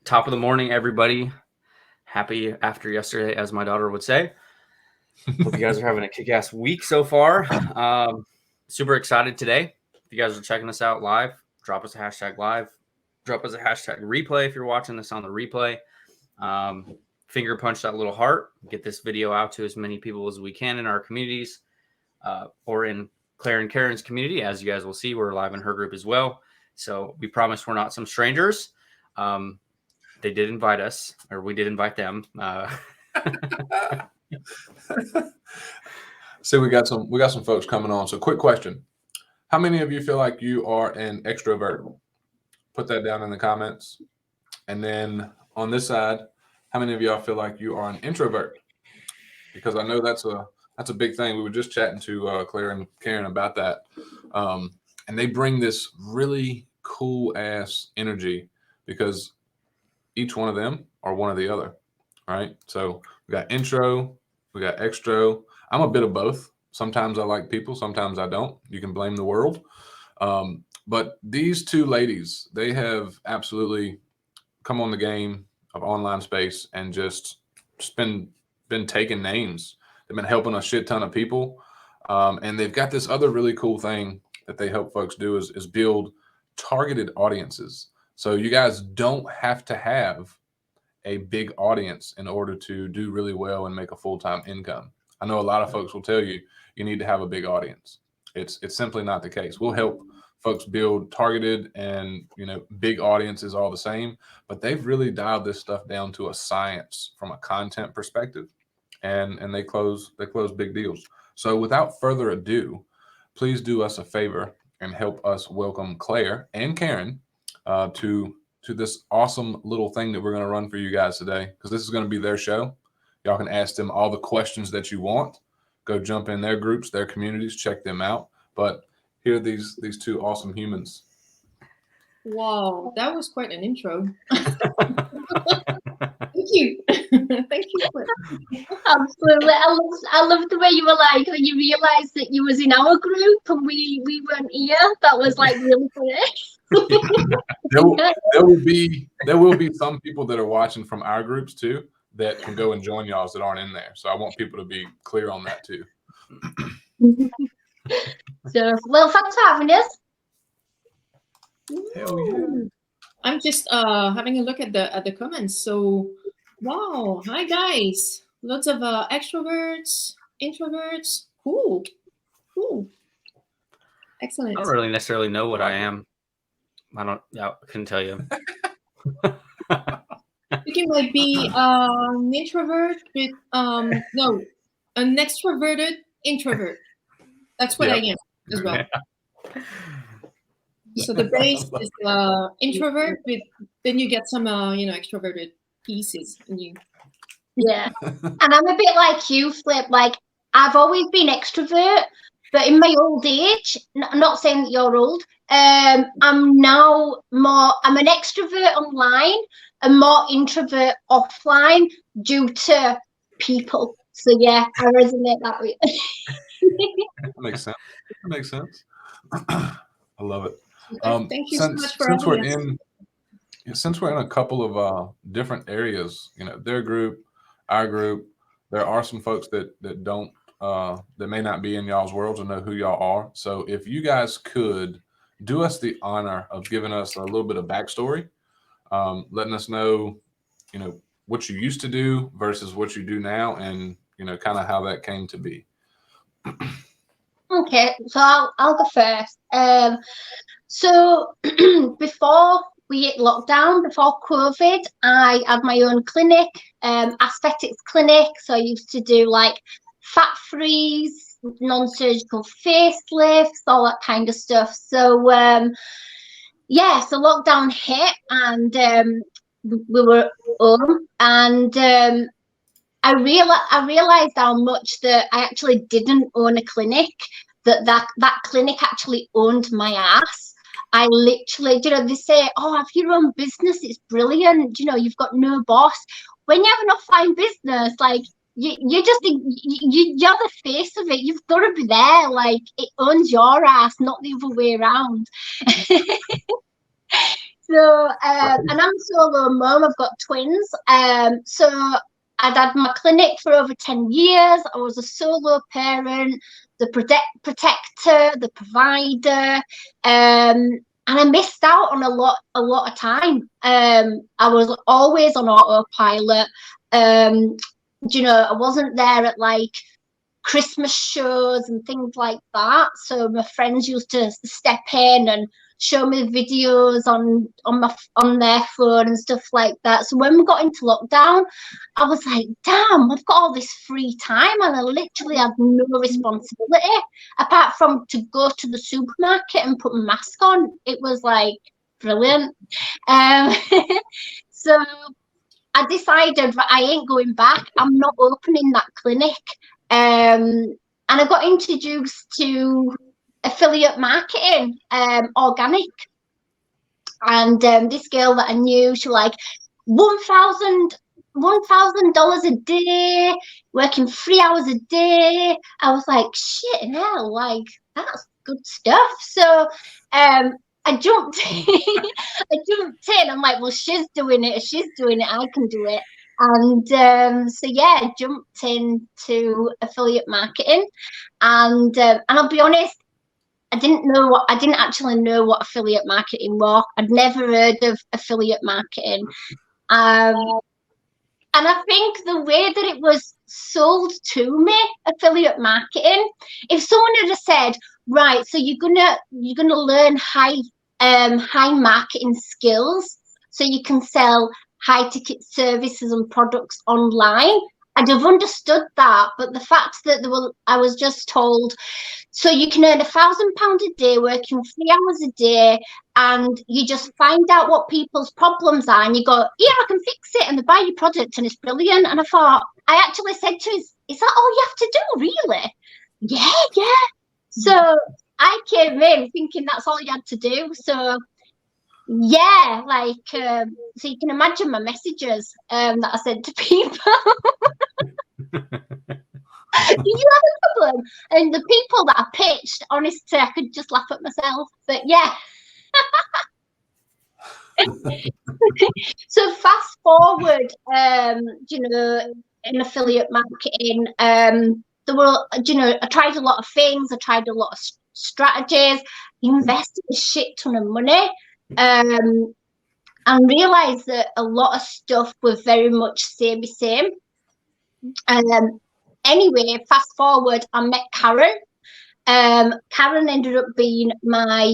Top of the morning, everybody. Happy after yesterday, as my daughter would say. Hope you guys are having a kick-ass week so far. Super excited today. If you guys are checking us out live, drop us a hashtag live. Drop us a hashtag replay if you're watching this on the replay. Finger punch that little heart. Get this video out to as many people as we can in our communities or in Claire and Karen's community. As you guys will see, we're live in her group as well. So we promise we're not some strangers. They did invite us, or we did invite them. So we got some folks coming on. So quick question. How many of you feel like you are an extrovert? Put that down in the comments. And then on this side, how many of y'all feel like you are an introvert? Because I know that's a big thing. We were just chatting to Claire and Karen about that. And they bring this really cool ass energy because each one of them are one or the other, right? So we got intro, we got extro. I'm a bit of both. Sometimes I like people, sometimes I don't. You can blame the world. But these two ladies, they have absolutely come on the game of online space and just been taking names. They've been helping a shit ton of people. And they've got this other really cool thing that they help folks do is build targeted audiences. So you guys don't have to have a big audience in order to do really well and make a full-time income. I know a lot of folks will tell you need to have a big audience. It's simply not the case. We'll help folks build targeted and big audiences all the same, but they've really dialed this stuff down to a science from a content perspective, and they close big deals. So without further ado, please do us a favor and help us welcome Claire and Karen to this awesome little thing that we're going to run for you guys today, because this is going to be their show. Y'all can ask them all the questions that you want. Go jump in their groups, their communities, check them out. But here are these two awesome humans. Wow, that was quite an intro. Thank you. Thank you. Absolutely. I love the way you were like, when you realised that you was in our group and we weren't here. That was like really funny. There will be some people that are watching from our groups too that can go and join y'all that aren't in there. So I want people to be clear on that too. So, well, thanks for having us. Hell yeah. I'm just having a look at the comments. So, wow, hi guys. Lots of extroverts, introverts. Cool. Excellent. I don't really necessarily know what I am. I couldn't tell you. You might be an introvert with no, an extroverted introvert. That's what I am as well. Yeah. So the base is introvert, but then you get some extroverted pieces in you. Yeah, and I'm a bit like you, Flip. Like I've always been extrovert, but in my old age, not saying that you're old, I'm now I'm an extrovert online and more introvert offline due to people. So yeah, I resonate that way. That makes sense. I love it. Thank you so much for having us. Since we're in a couple of different areas, their group, our group, there are some folks that don't that may not be in y'all's worlds or know who y'all are. So if you guys could do us the honor of giving us a little bit of backstory, letting us know, what you used to do versus what you do now, and kind of how that came to be. Okay, so I'll go first. So before we hit lockdown, before COVID, I had my own clinic, aesthetics clinic. So I used to do like fat freeze, non-surgical facelifts, all that kind of stuff. So so lockdown hit and we were home, and I realized how much that I actually didn't own a clinic, that clinic actually owned my ass. I literally, they say, oh, have your own business, it's brilliant, you've got no boss. When you have an offline business, like you're the face of it. You've got to be there. Like it owns your ass, not the other way around. So, and I'm a solo mum. I've got twins. So I'd had my clinic for over 10 years. I was a solo parent, the protector, the provider. And I missed out on a lot of time. I was always on autopilot. You know, I wasn't there at like Christmas shows and things like that. So my friends used to step in and show me videos on their phone and stuff like that. So when we got into lockdown, I was like, damn, I've got all this free time and I literally had no responsibility apart from to go to the supermarket and put a mask on. It was like brilliant. So I decided that I ain't going back. I'm not opening that clinic. And I got introduced to affiliate marketing, organic. And this girl that I knew, she was like, $1,000 a day, working 3 hours a day. I was like, shit, hell, like that's good stuff. So I jumped in. I'm like, well, she's doing it, I can do it. And so yeah, I jumped into affiliate marketing, and I'll be honest, I didn't actually know what affiliate marketing was. I'd never heard of affiliate marketing. And I think the way that it was sold to me, affiliate marketing, if someone had said, right, so you're gonna learn high marketing skills so you can sell high ticket services and products online, I'd have understood that. But the fact that I was just told, so you can earn £1,000 a day working 3 hours a day, and you just find out what people's problems are, and you go, yeah, I can fix it, and they buy your product, and it's brilliant. And I thought, I actually said to her, is that all you have to do, really? Yeah. So I came in thinking that's all you had to do. So yeah, like so you can imagine my messages that I sent to people. Do you have a problem? And the people that I pitched, honestly, I could just laugh at myself. But yeah. So fast forward, you know, in affiliate marketing, there were, you know, I tried a lot of things. I tried a lot of strategies, invested a shit ton of money, and realized that a lot of stuff was very much same. Anyway, fast forward, I met Karen. Karen ended up being my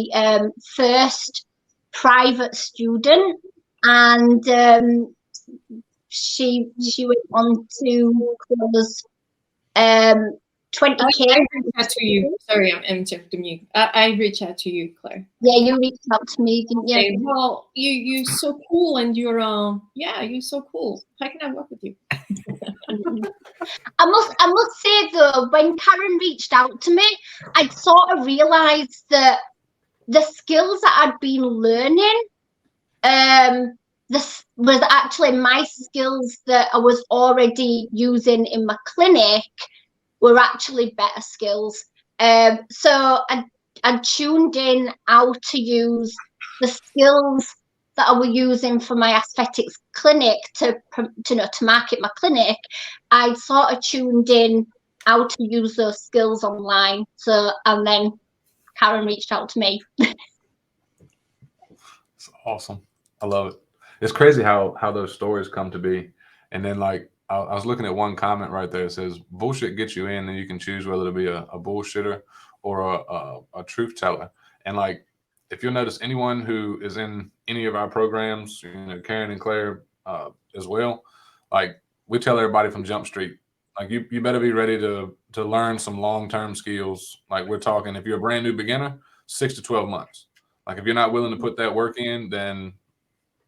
first private student, and she went on to close 20K. I reached out to you. Sorry, I'm interrupting you. I reached out to you, Claire. Yeah, you reached out to me, didn't you? Okay, well, you're so cool, and you're so cool. How can I work with you? I must say though, when Karen reached out to me, I sort of realised that the skills that I'd been learning, this was actually my skills that I was already using in my clinic were actually better skills. So I tuned in how to use the skills that I was using for my aesthetics clinic to market my clinic. I sort of tuned in how to use those skills online. So, and then Karen reached out to me. It's awesome. I love it. It's crazy how those stories come to be. And then like, I was looking at one comment right there. It says, bullshit gets you in, and you can choose whether to be a bullshitter or a truth teller. And like, if you'll notice, anyone who is in any of our programs, you know, Karen and Claire as well, like we tell everybody from Jump Street, like you better be ready to learn some long-term skills. Like we're talking, if you're a brand new beginner, 6 to 12 months. Like if you're not willing to put that work in, then,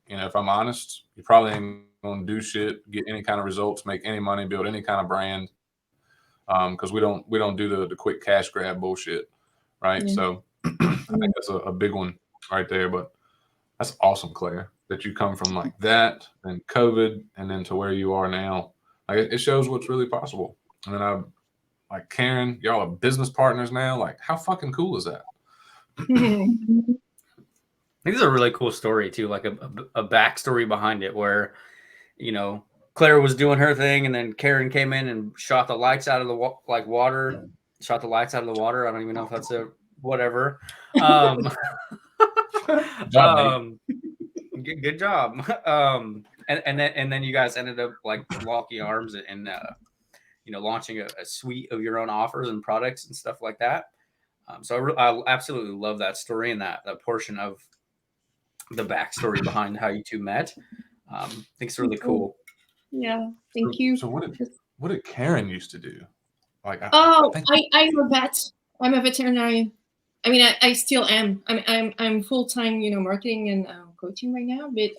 you know, if I'm honest, you probably ain't gonna do shit, get any kind of results, make any money, build any kind of brand. Because we don't do the quick cash grab bullshit, right? Yeah. So I think that's a big one right there. But that's awesome, Claire, that you come from like that and COVID and then to where you are now. Like it shows what's really possible. And then I like Karen, y'all are business partners now. Like how fucking cool is that? think it's a really cool story too, like a backstory behind it, where Claire was doing her thing, and then Karen came in and shot the lights out of the water. Shot the lights out of the water. I don't even know if that's a whatever. Good job. And then you guys ended up like locking arms and launching a suite of your own offers and products and stuff like that. So I absolutely love that story and that portion of the backstory behind how you two met. I think it's really cool. Yeah, thank you. So what did Karen used to do? Like, I'm a vet. I'm a veterinarian. I mean, I still am. I'm full time, marketing and coaching right now. But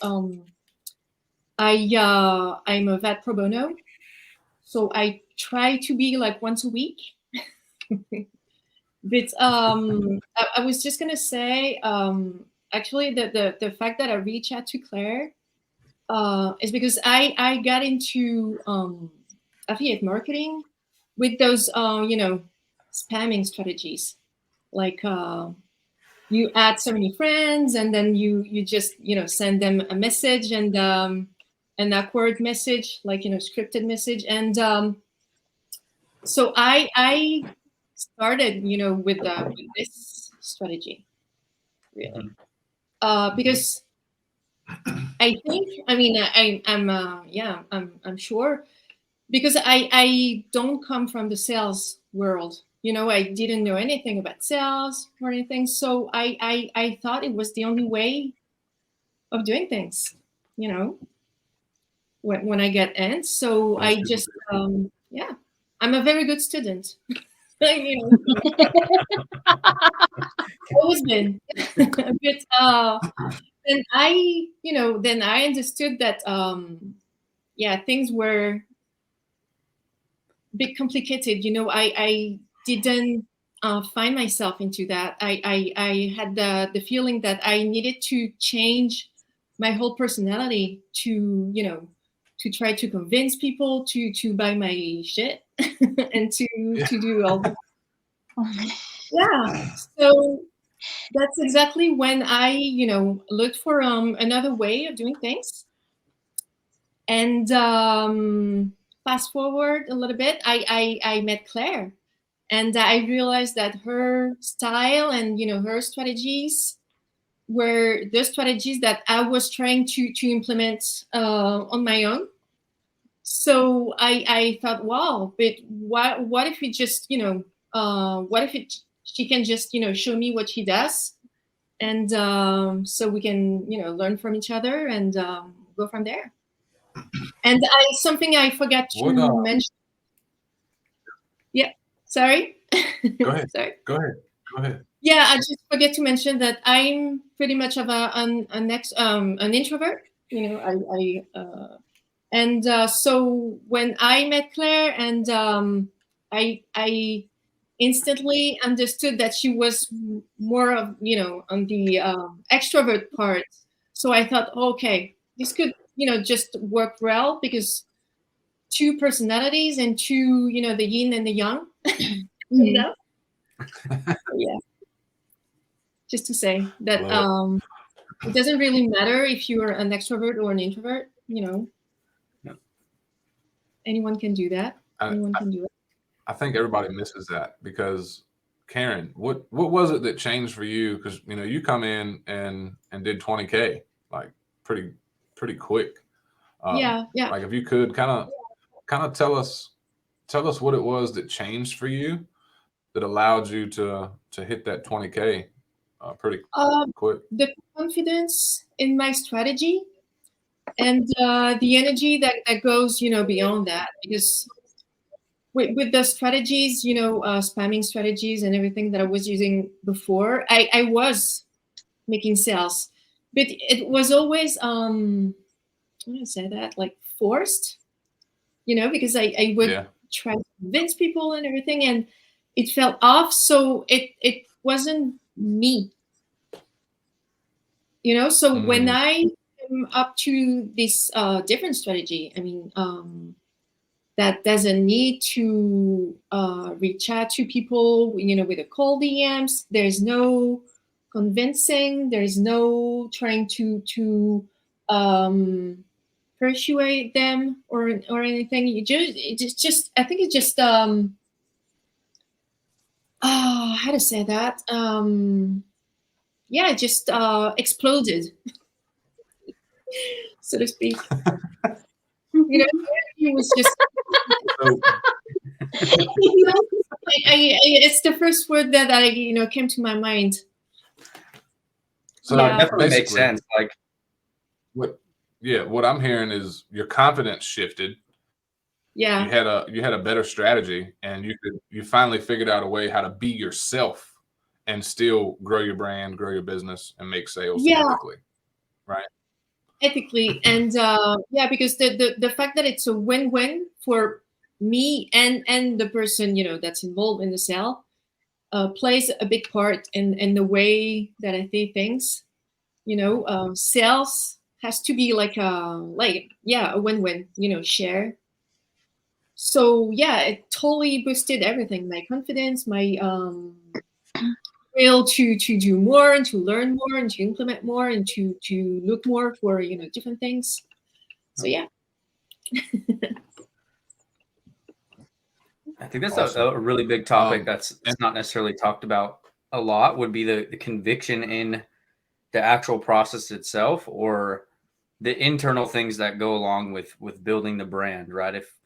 I'm a vet pro bono, so I try to be like once a week. But I was just gonna say, actually, the fact that I reached out to Claire is because I got into affiliate marketing with those spamming strategies, like you add so many friends and then you just send them a message and an awkward message, like scripted message, and so I started with this strategy, really, because I think, I mean, I'm sure, because I don't come from the sales world. I didn't know anything about sales or anything. So I thought it was the only way of doing things, when I get in. So I just, I'm a very good student. Always been. But then I understood that things were a bit complicated. I didn't find myself into that. I had the feeling that I needed to change my whole personality to try to convince people to buy my shit and to do all the so that's exactly when I looked for another way of doing things. And fast forward a little bit, I met Claire, and I realized that her style and her strategies were the strategies that I was trying to implement on my own. So I thought, wow, but what if we just what if she can just show me what she does, and so we can learn from each other and go from there. And something I forgot to mention. Yeah, sorry. Go ahead. Sorry. Go ahead. Yeah, I just forget to mention that I'm pretty much of an introvert. So when I met Claire, and I instantly understood that she was more of on the extrovert part. So I thought, okay, this could just work well, because two personalities and two the yin and the yang. Yeah. Just to say that it doesn't really matter if you're an extrovert or an introvert. Anyone can do that. Anyone can do it. I think everybody misses that, because Karen, what was it that changed for you? Because you come in and did 20K like pretty quick. Yeah. Like, if you could kind of tell us what it was that changed for you that allowed you to hit that 20K pretty quick. The confidence in my strategy and the energy that goes beyond that, because with the strategies, spamming strategies and everything that I was using before, I was making sales, but it was always I'm gonna say that, like, forced, because I would try to convince people and everything, and it felt off. So it wasn't me, So when I came up to this different strategy, I mean, that doesn't need to reach out to people, with a cold DMs. There's no convincing. There is no trying to persuade them or anything. It's just I think it's just how to say that? Yeah, it just exploded, so to speak. You know, it was just. So, You know, it's the first word that came to my mind. so Yeah. Definitely makes basically, sense. Like, what I'm hearing is your confidence shifted. Yeah. You had a better strategy, and you finally figured out a way how to be yourself and still grow your brand, grow your business, and make sales Yeah. ethically. Ethically, and yeah, because the fact that it's a win-win for me and the person that's involved in the sale plays a big part in the way that I see things. Sales has to be like a win-win, share. So yeah, it totally boosted everything, my confidence, my will to do more and to learn more and to implement more and to look more for different things. So yeah. I think that's Awesome. a really big topic and- that's not necessarily talked about a lot. Would be the conviction in the actual process itself, or the internal things that go along with building the brand, right? If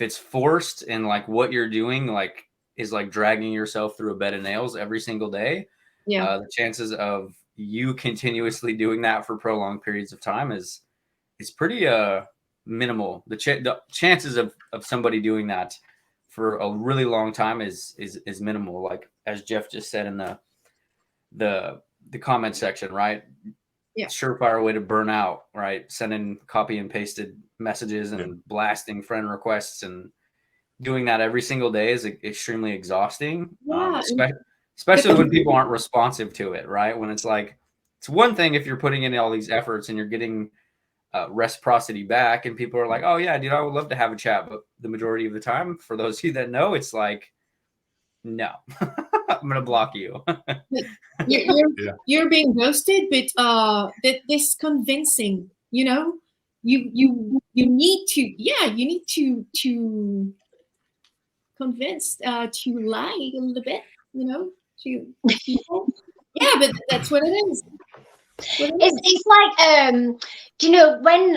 it's forced and like what you're doing like is like dragging yourself through a bed of nails every single day, Yeah. the chances of you continuously doing that for prolonged periods of time is pretty minimal. The chances of somebody doing that for a really long time is minimal. Like as Jeff just said in the comment section, right? Yeah. Surefire way to burn out, right? Sending copy and pasted messages and blasting friend requests and doing that every single day is extremely exhausting. Yeah. Especially when people aren't responsive to it, right? When it's like, it's one thing if you're putting in all these efforts and you're getting reciprocity back and people are like, oh yeah, dude, I would love to have a chat. But the majority of the time, for those of you that know, it's like, no, I'm going to block you. You're being ghosted, but this convincing, you need to convince to lie a little bit, to people. Yeah, but that's what it is. It's like do you know when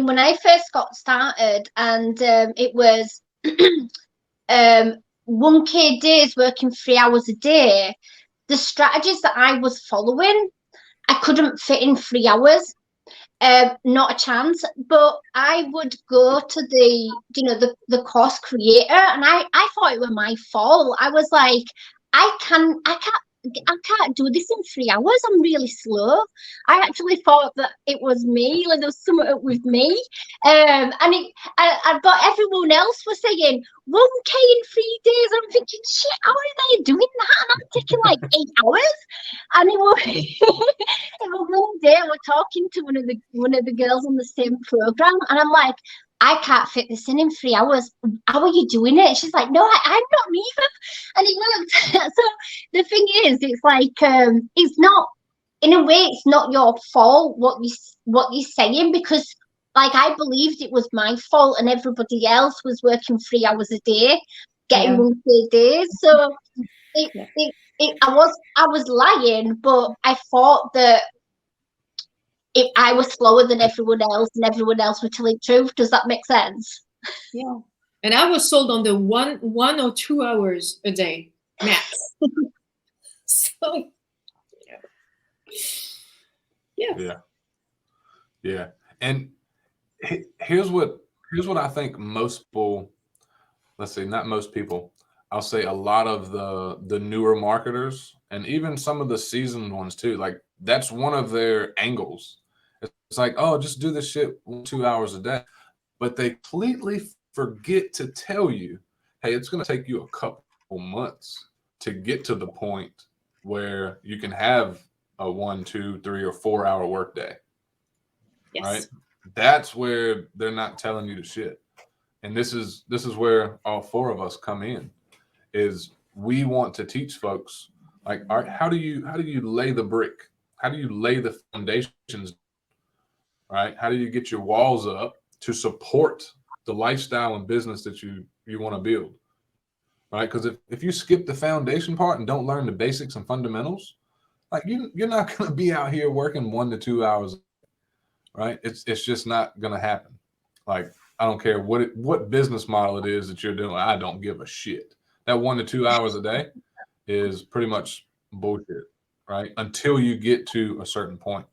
when I first got started and it was 1K days working 3 hours a day, the strategies that I was following I couldn't fit in 3 hours. Not a chance. But I would go to the course creator, and I thought it was my fault. I was like, I can't do this in 3 hours. I'm really slow. I actually thought that it was me, like there was something up with me. But everyone else was saying 1K in 3 days. I'm thinking, shit, how are they doing that? And I'm taking like 8 hours. And it was one day we're talking to one of the girls on the same program, and I'm like, I can't fit this in 3 hours. How are you doing it? She's like, no, I'm not either. And it worked. So the thing is, it's like, it's not, in a way, it's not your fault what you're saying, because like I believed it was my fault and everybody else was working 3 hours a day, getting 1K days. So I was lying, but I thought that I was slower than everyone else, and everyone else were telling the truth. Does that make sense? Yeah. And I was sold on the 1 or 2 hours a day max. So yeah. And here's what I think most people, let's say not most people, I'll say a lot of the newer marketers and even some of the seasoned ones too, like that's one of their angles. It's like, oh, just do this shit 2 hours a day. But they completely forget to tell you, hey, it's going to take you a couple months to get to the point where you can have a 1, 2, 3, or 4 hour workday. yes. Right? That's where they're not telling you the shit. And this is where all four of us come in, is we want to teach folks Like, how do you lay the brick? How do you lay the foundations? Right? How do you get your walls up to support the lifestyle and business that you want to build? Right? Because if you skip the foundation part and don't learn the basics and fundamentals, like you're not going to be out here working 1 to 2 hours, right? It's just not going to happen. Like, I don't care what business model it is that you're doing. I don't give a shit. That 1 to 2 hours a day is pretty much bullshit, right? Until you get to a certain point.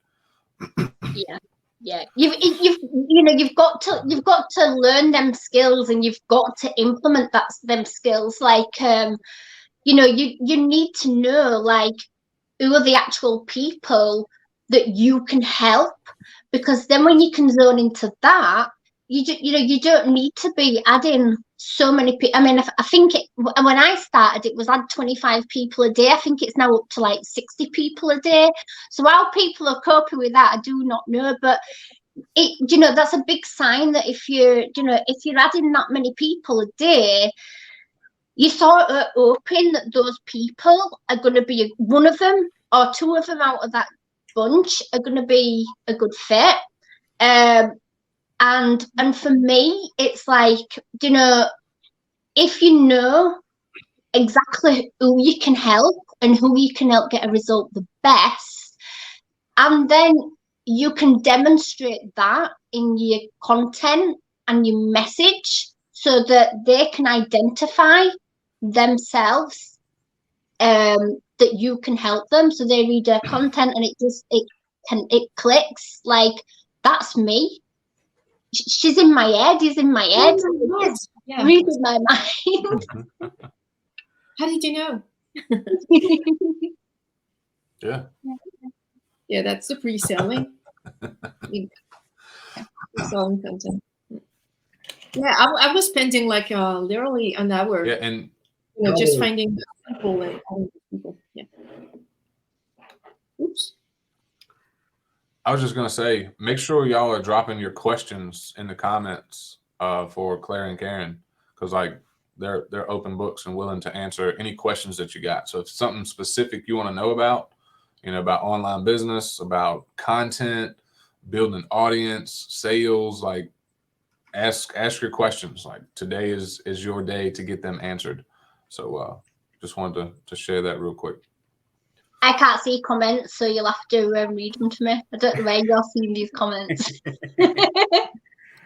Yeah. You've got to learn them skills, and you've got to implement them skills. Like, you need to know, like, who are the actual people that you can help, because then when you can zone into that, you don't need to be adding so many people. I mean, I think when I started, it was add 25 people a day. I think it's now up to like 60 people a day. So how people are coping with that, I do not know. But that's a big sign that if you're adding that many people a day, you sort of hoping that those people are going to be one of them or two of them out of that bunch are going to be a good fit. And for me, it's like, if you know exactly who you can help and who you can help get a result the best, and then you can demonstrate that in your content and your message so that they can identify themselves, that you can help them. So they read their content and it clicks, like, that's me. She's in my head. He's in my head. Yeah. Reading my mind. How did you know? Yeah. Yeah, that's the pre-selling. Pre-selling content. Yeah, I was spending like literally an hour. Yeah, and just finding people and all people. Yeah. Oops. I was just gonna say, make sure y'all are dropping your questions in the comments for Claire and Karen, because like they're open books and willing to answer any questions that you got. So if it's something specific you want to know about, about online business, about content, building an audience, sales, like ask your questions. Like, today is your day to get them answered. So just wanted to share that real quick. I can't see comments, so you'll have to read them to me. I don't know where you're seeing these comments.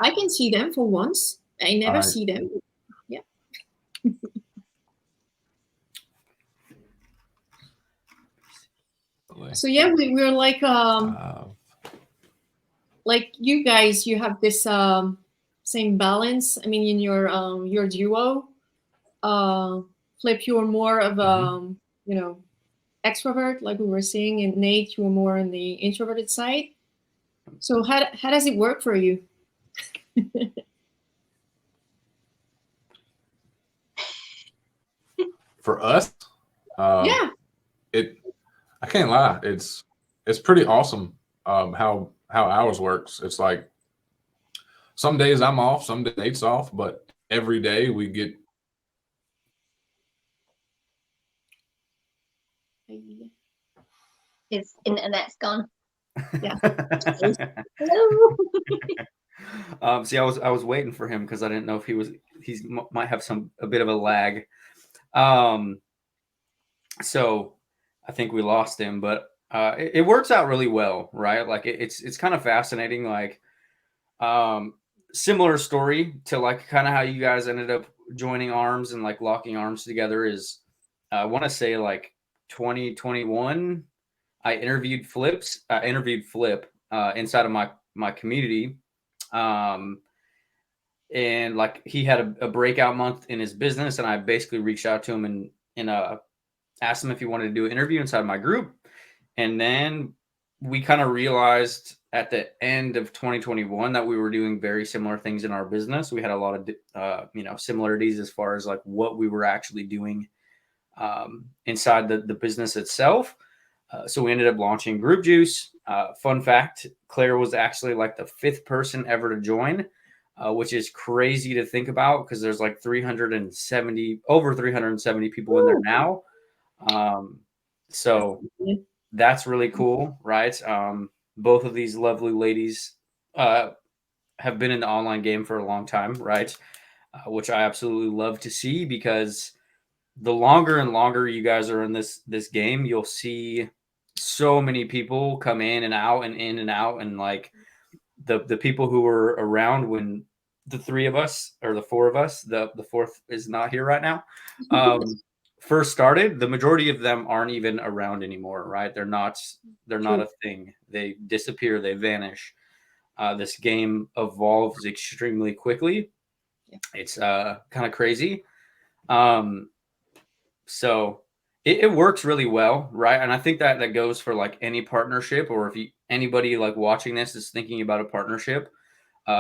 I can see them for once. I never see them. Yeah. So yeah, we're like you guys, you have this same balance. I mean, in your duo, Flip, you're more of extrovert, like we were saying, and Nate, you were more on the introverted side. So how does it work for you? For us, yeah, I can't lie, it's pretty awesome how ours works. It's like some days I'm off, some days Nate's off, but every day we get. His internet's gone. Yeah. See, I was waiting for him because I didn't know if he might have a bit of a lag. So I think we lost him, but it works out really well, right? Like it's kind of fascinating. Like similar story to like kind of how you guys ended up joining arms and like locking arms together is I want to say like 2021. I interviewed Flip inside of my community. And like he had a breakout month in his business, and I basically reached out to him and asked him if he wanted to do an interview inside my group. And then we kind of realized at the end of 2021 that we were doing very similar things in our business. We had a lot of similarities as far as like what we were actually doing inside the business itself. So we ended up launching Group Juice. Fun fact, Claire was actually like the 5th person ever to join, which is crazy to think about because there's like over 370 people in there now. So that's really cool, right? Both of these lovely ladies have been in the online game for a long time, right? Which I absolutely love to see, because the longer and longer you guys are in this game, you'll see so many people come in and out and in and out, and like the people who were around when the three of us, or the four of us, the fourth is not here right now, first started, the majority of them aren't even around anymore, right? They're not a thing. They disappear, they vanish. This game evolves extremely quickly. Yeah. It's kind of crazy. So it works really well, right? And I think that goes for like any partnership, or if anybody like watching this is thinking about a partnership,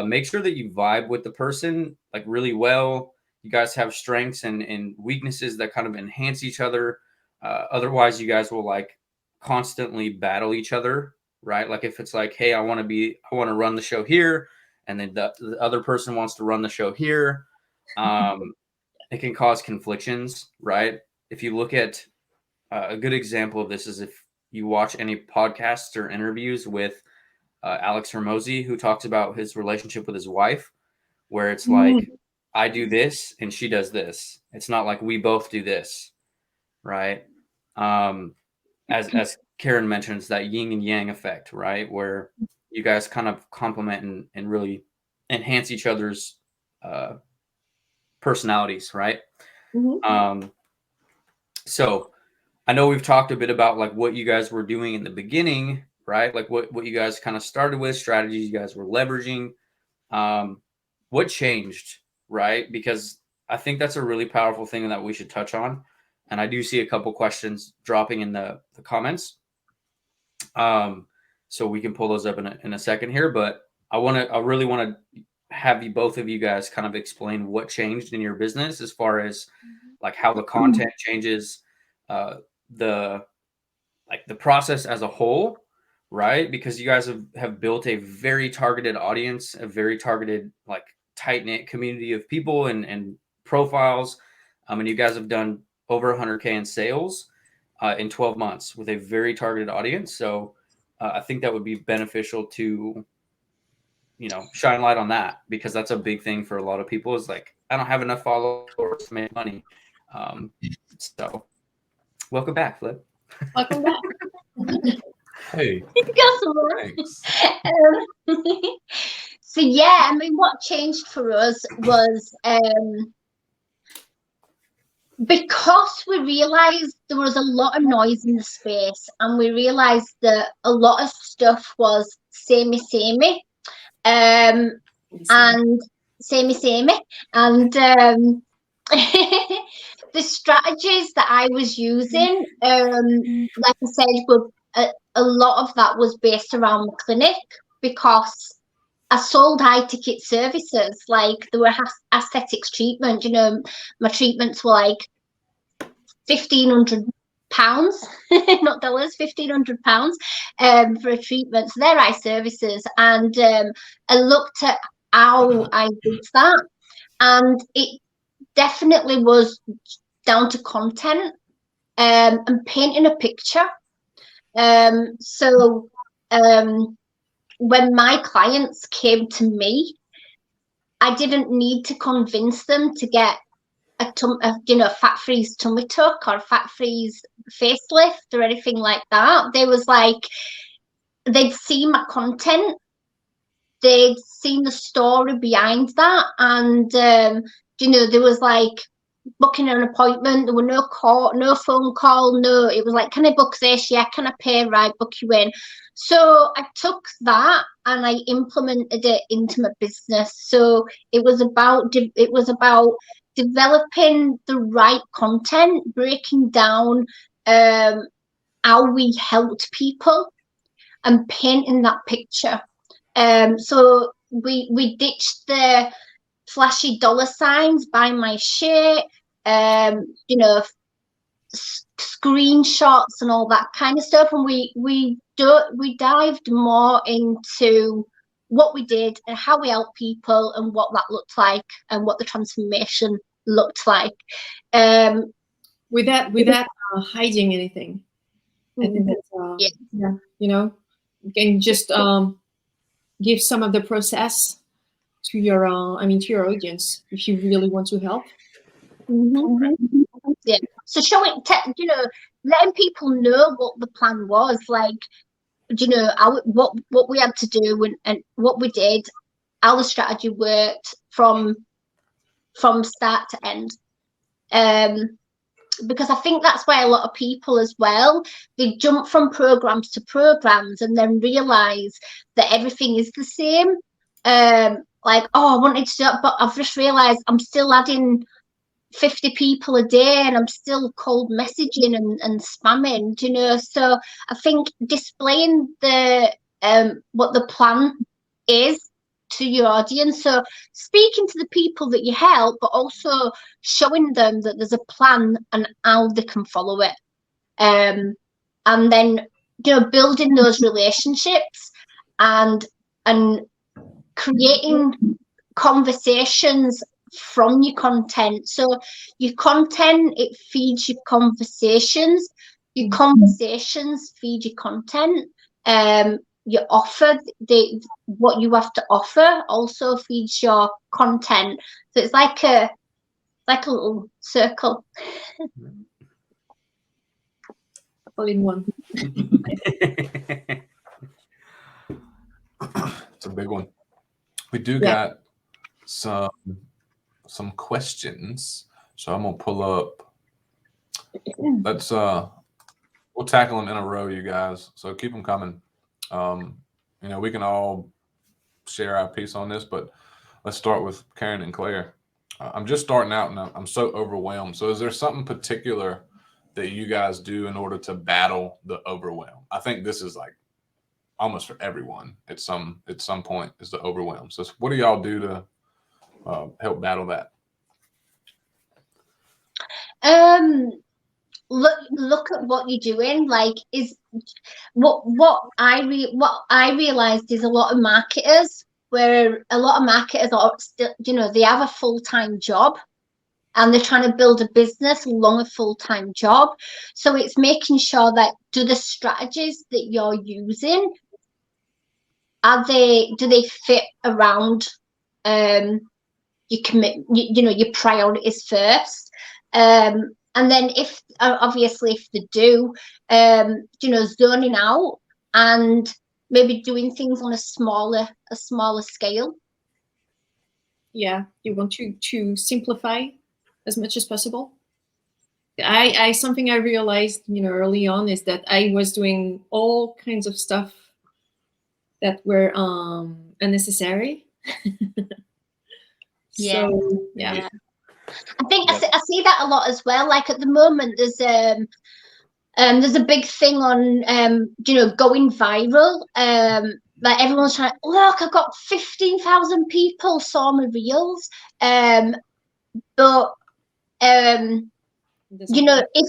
make sure that you vibe with the person like really well. You guys have strengths and weaknesses that kind of enhance each other. Otherwise, you guys will like constantly battle each other, right? Like if it's like, hey, I want to run the show here, and then the other person wants to run the show here. It can cause conflictions, right? If you look at a good example of this is if you watch any podcasts or interviews with Alex Hormozy, who talks about his relationship with his wife, where it's like, I do this and she does this. It's not like we both do this, right? As Karen mentions, that yin and yang effect, right? Where you guys kind of complement and really enhance each other's personalities, right? So I know we've talked a bit about like what you guys were doing in the beginning, right? Like what you guys kind of started with, strategies you guys were leveraging. What changed, right? Because I think that's a really powerful thing that we should touch on. And I do see a couple questions dropping in the comments. So we can pull those up in a second here, but I really want to have both of you guys kind of explain what changed in your business as far as like how the content changes, the process as a whole, right? Because you guys have built a very targeted audience, a very targeted, like tight-knit community of people and profiles. And you guys have done over 100K in sales in 12 months with a very targeted audience. So I think that would be beneficial to, shine light on that, because that's a big thing for a lot of people is like, I don't have enough followers to make money. So welcome back, Flip. Welcome back. Hey. Thanks. So yeah, I mean, what changed for us was because we realized there was a lot of noise in the space, and we realized that a lot of stuff was samey, and samey, and the strategies that I was using, like I said, were a lot of that was based around the clinic, because I sold high ticket services. Like there were aesthetics treatment, my treatments were like £1,500, not dollars, £1,500 for a treatment. So they're high services. And I looked at how I did that, and it definitely was down to content and painting a picture. So when my clients came to me, I didn't need to convince them to get a fat freeze tummy tuck or fat freeze facelift or anything like that. They was like, they'd seen my content, they'd seen the story behind that, and there was like booking an appointment. There were no phone call, no. It was like, can I book this? Yeah. Can I pay? Right, book you in. So I took that and I implemented it into my business. So it was about developing the right content, breaking down how we helped people, and painting that picture. So we ditched the flashy dollar signs, buy my shit, screenshots and all that kind of stuff, and we dived more into what we did and how we helped people and what that looked like and what the transformation looked like, without hiding anything. I think that's Yeah. you can just give some of the process to your to your audience if you really want to help. Yeah. So showing, letting people know what the plan was, like, what we had to do and what we did, how the strategy worked from start to end. Because I think that's why a lot of people as well, they jump from programs to programs and then realize that everything is the same. Like, oh, I wanted to, but I've just realized I'm still adding 50 people a day and I'm still cold messaging and spamming, so I think displaying the what the plan is to your audience, so speaking to the people that you help, but also showing them that there's a plan and how they can follow it, and then building those relationships and creating conversations from your content. So your content, it feeds your conversations, your conversations feed your content, your offer, what you have to offer also feeds your content. So it's like a little circle. All in one. It's a big one. We do got some questions, so I'm gonna pull up. Let's we'll tackle them in a row, you guys. So keep them coming. We can all share our piece on this, but let's start with Karen and Claire. I'm just starting out and I'm so overwhelmed. So is there something particular that you guys do in order to battle the overwhelm? I think this is like almost for everyone at some point is the overwhelm. So what do y'all do to help battle that? Look at what you're doing. Like, is what I realized is a lot of marketers are still, they have a full-time job and they're trying to build a business along a full-time job. So it's making sure that do the strategies that you're using, do they fit around your your priorities first, and then if they do, zoning out and maybe doing things on a smaller scale. Yeah, you want to simplify as much as possible. I something I realized early on is that I was doing all kinds of stuff that were unnecessary. Yeah. So, yeah. I think I see that a lot as well. Like at the moment, there's a big thing on going viral. Like everyone's trying. Look, I've got 15,000 people saw my reels. But if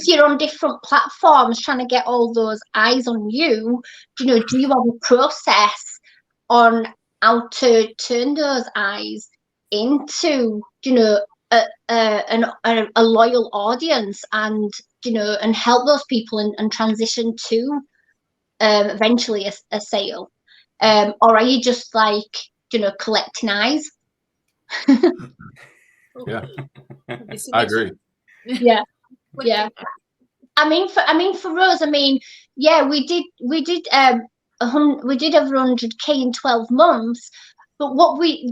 you're on different platforms trying to get all those eyes on you, do you have a process on how to turn those eyes into a loyal audience and and help those people and transition to eventually a sale, or are you just like collecting eyes? Yeah. I agree. Yeah. I mean for us, yeah, we did over 100K in 12 months, but what we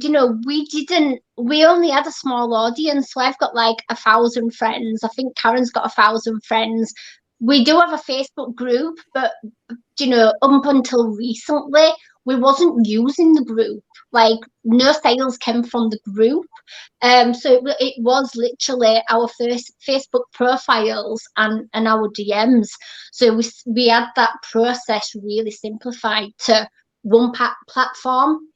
only had a small audience. So I've got like 1,000 friends. I think Karen's got 1,000 friends. We do have a Facebook group, but up until recently we wasn't using the group. Like no sales came from the group. So it was literally our first Facebook profiles and our DMs. So we had that process really simplified to one platform,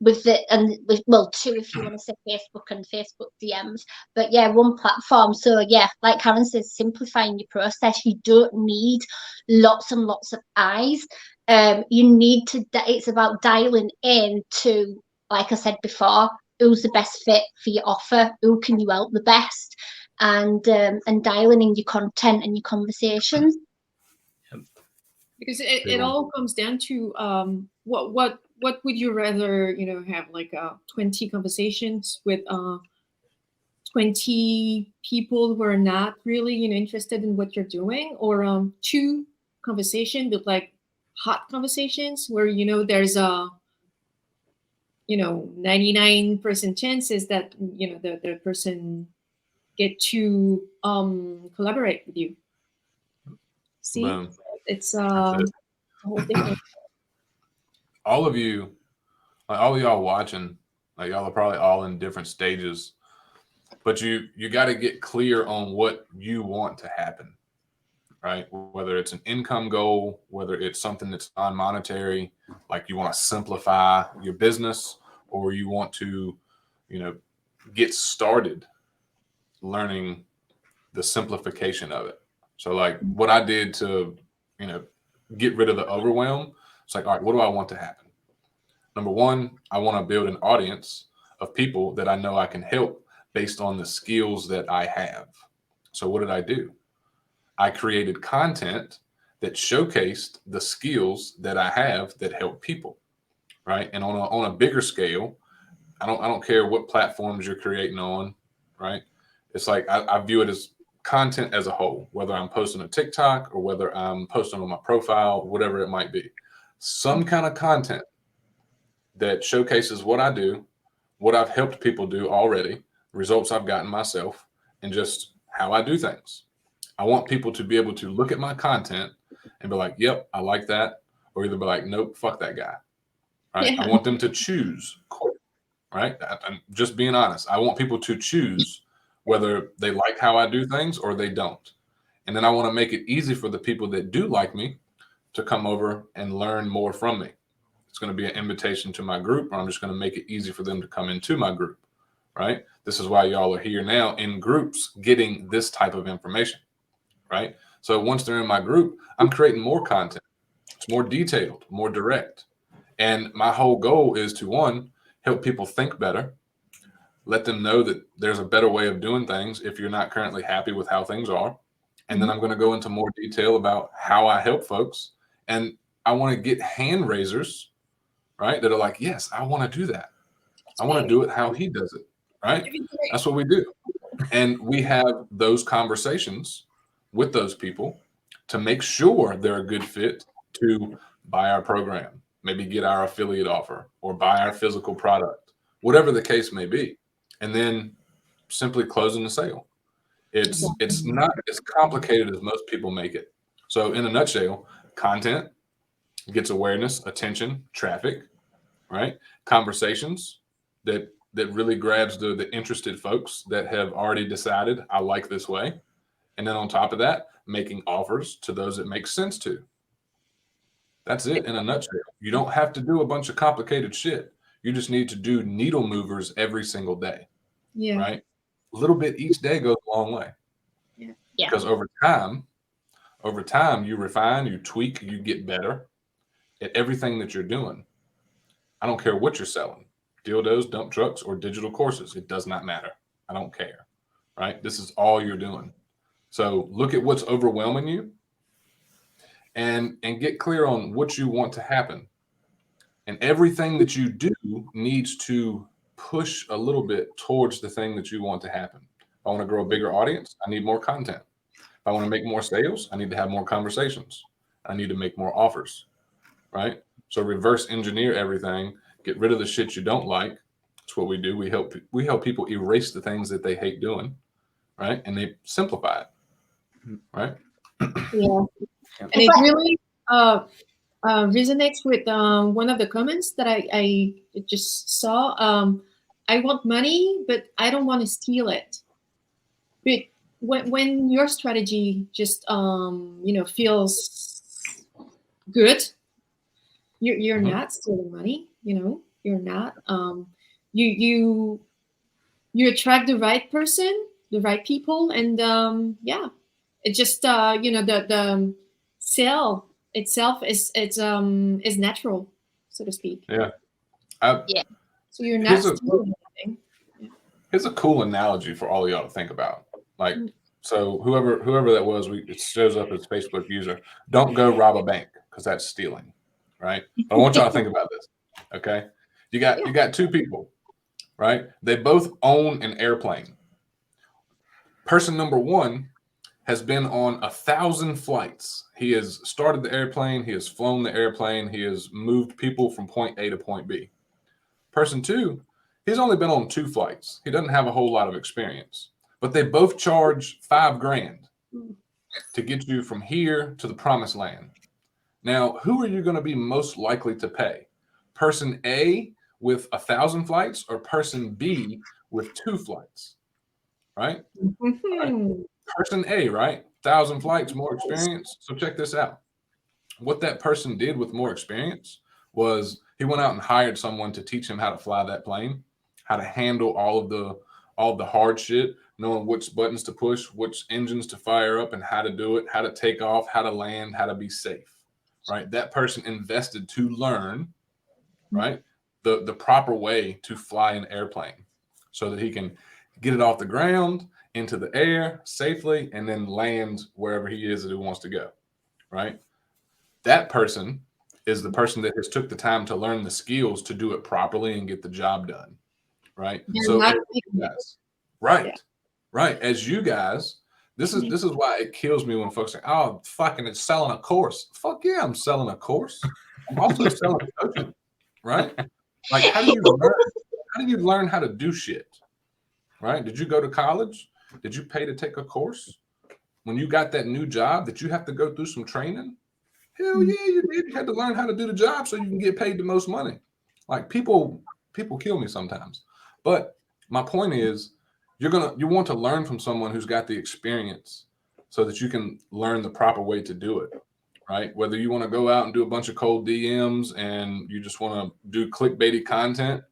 with two if you want to say Facebook and Facebook DMs, but yeah, one platform. So yeah, like Karen says, simplifying your process. You don't need lots and lots of eyes. It's about dialing in to, like I said before, who's the best fit for your offer, who can you help the best, and dialing in your content and your conversations. Because Big it one. all comes down to what would you rather, have like 20 conversations with 20 people who are not really, interested in what you're doing, or two conversation with like hot conversations where there's a 99% chances that the person get to collaborate with you. See, Boom. it's That's it. a whole different. All of you, like all of y'all watching, like y'all are probably all in different stages, but you got to get clear on what you want to happen, right? Whether it's an income goal, whether it's something that's non-monetary, like you want to simplify your business, or you want to, get started learning the simplification of it. So like what I did to, get rid of the overwhelm, it's like, all right, what do I want to happen? Number one, I want to build an audience of people that I know I can help based on the skills that I have. So what did I do? I created content that showcased the skills that I have that help people, right? And on a bigger scale, I don't care what platforms you're creating on, right? It's like I view it as content as a whole, whether I'm posting a TikTok or whether I'm posting on my profile, whatever it might be. Some kind of content that showcases what I do, what I've helped people do already, results I've gotten myself, and just how I do things. I want people to be able to look at my content and be like, yep, I like that. Or either be like, nope, fuck that guy. Right. Yeah. I want them to choose. Right. I'm just being honest. I want people to choose whether they like how I do things or they don't. And then I want to make it easy for the people that do like me to come over and learn more from me. It's going to be an invitation to my group, or I'm just going to make it easy for them to come into my group. Right. This is why y'all are here now in groups getting this type of information. Right. So once they're in my group, I'm creating more content. It's more detailed, more direct. And my whole goal is to, one, help people think better, let them know that there's a better way of doing things if you're not currently happy with how things are. And then I'm going to go into more detail about how I help folks. And I want to get hand raisers, right, that are like, yes, I want to do that. I want to do it how he does it, right? That's what we do. And we have those conversations with those people to make sure they're a good fit to buy our program, maybe get our affiliate offer or buy our physical product, whatever the case may be. And then simply closing the sale. It's not as complicated as most people make it. So in a nutshell, content gets awareness, attention, traffic, right? Conversations that really grabs the interested folks that have already decided I like this way. And then on top of that, making offers to those it makes sense to. That's it in a nutshell. You don't have to do a bunch of complicated shit. You just need to do needle movers every single day. Yeah. Right? A little bit each day goes a long way. Yeah. Because over time, you refine, you tweak, you get better at everything that you're doing. I don't care what you're selling. Dildos, dump trucks, or digital courses. It does not matter. I don't care. Right? This is all you're doing. So look at what's overwhelming you and get clear on what you want to happen. And everything that you do needs to push a little bit towards the thing that you want to happen. If I want to grow a bigger audience, I need more content. If I want to make more sales, I need to have more conversations. I need to make more offers, right? So reverse engineer everything, get rid of the shit you don't like. That's what we do. We help people erase the things that they hate doing, right? And they simplify it, right? Yeah. And it really resonates with one of the comments that I just saw. I want money, but I don't want to steal it. But when your strategy just feels good, you're not stealing money. You're not. You attract the right person, the right people, and it just the sale itself is natural, so to speak. Yeah. So you're not stealing anything. Here's a cool analogy for all of y'all to think about. So whoever that was, it shows up as Facebook user. Don't go rob a bank because that's stealing, right? But I want y'all to think about this. Okay, you got two people, right? They both own an airplane. Person number one has been on 1,000 flights. He has started the airplane. He has flown the airplane. He has moved people from point A to point B. Person two, he's only been on 2 flights. He doesn't have a whole lot of experience, but they both charge $5,000 to get you from here to the promised land. Now, who are you going to be most likely to pay? Person A with 1,000 flights or person B with 2 flights, right? Mhm. Person A, right? 1,000 flights, more experience. So check this out. What that person did with more experience was he went out and hired someone to teach him how to fly that plane, how to handle all of the hard shit, knowing which buttons to push, which engines to fire up, and how to do it, how to take off, how to land, how to be safe, right? That person invested to learn, right, the proper way to fly an airplane so that he can get it off the ground, into the air safely, and then land wherever he is that he wants to go, right? That person is the person that has took the time to learn the skills to do it properly and get the job done, right? They're So not guys, right, Yeah. right. As you guys, this is why it kills me when folks say, "Oh, fucking, it's selling a course." Fuck yeah, I'm selling a course. I'm also selling coaching, right? Like, how do you learn how to do shit? Right? Did you go to college? Did you pay to take a course? When you got that new job, did you have to go through some training? Hell yeah, you did. You had to learn how to do the job so you can get paid the most money. Like, people kill me sometimes. But my point is, you want to learn from someone who's got the experience so that you can learn the proper way to do it. Right? Whether you want to go out and do a bunch of cold DMs and you just want to do clickbaity content,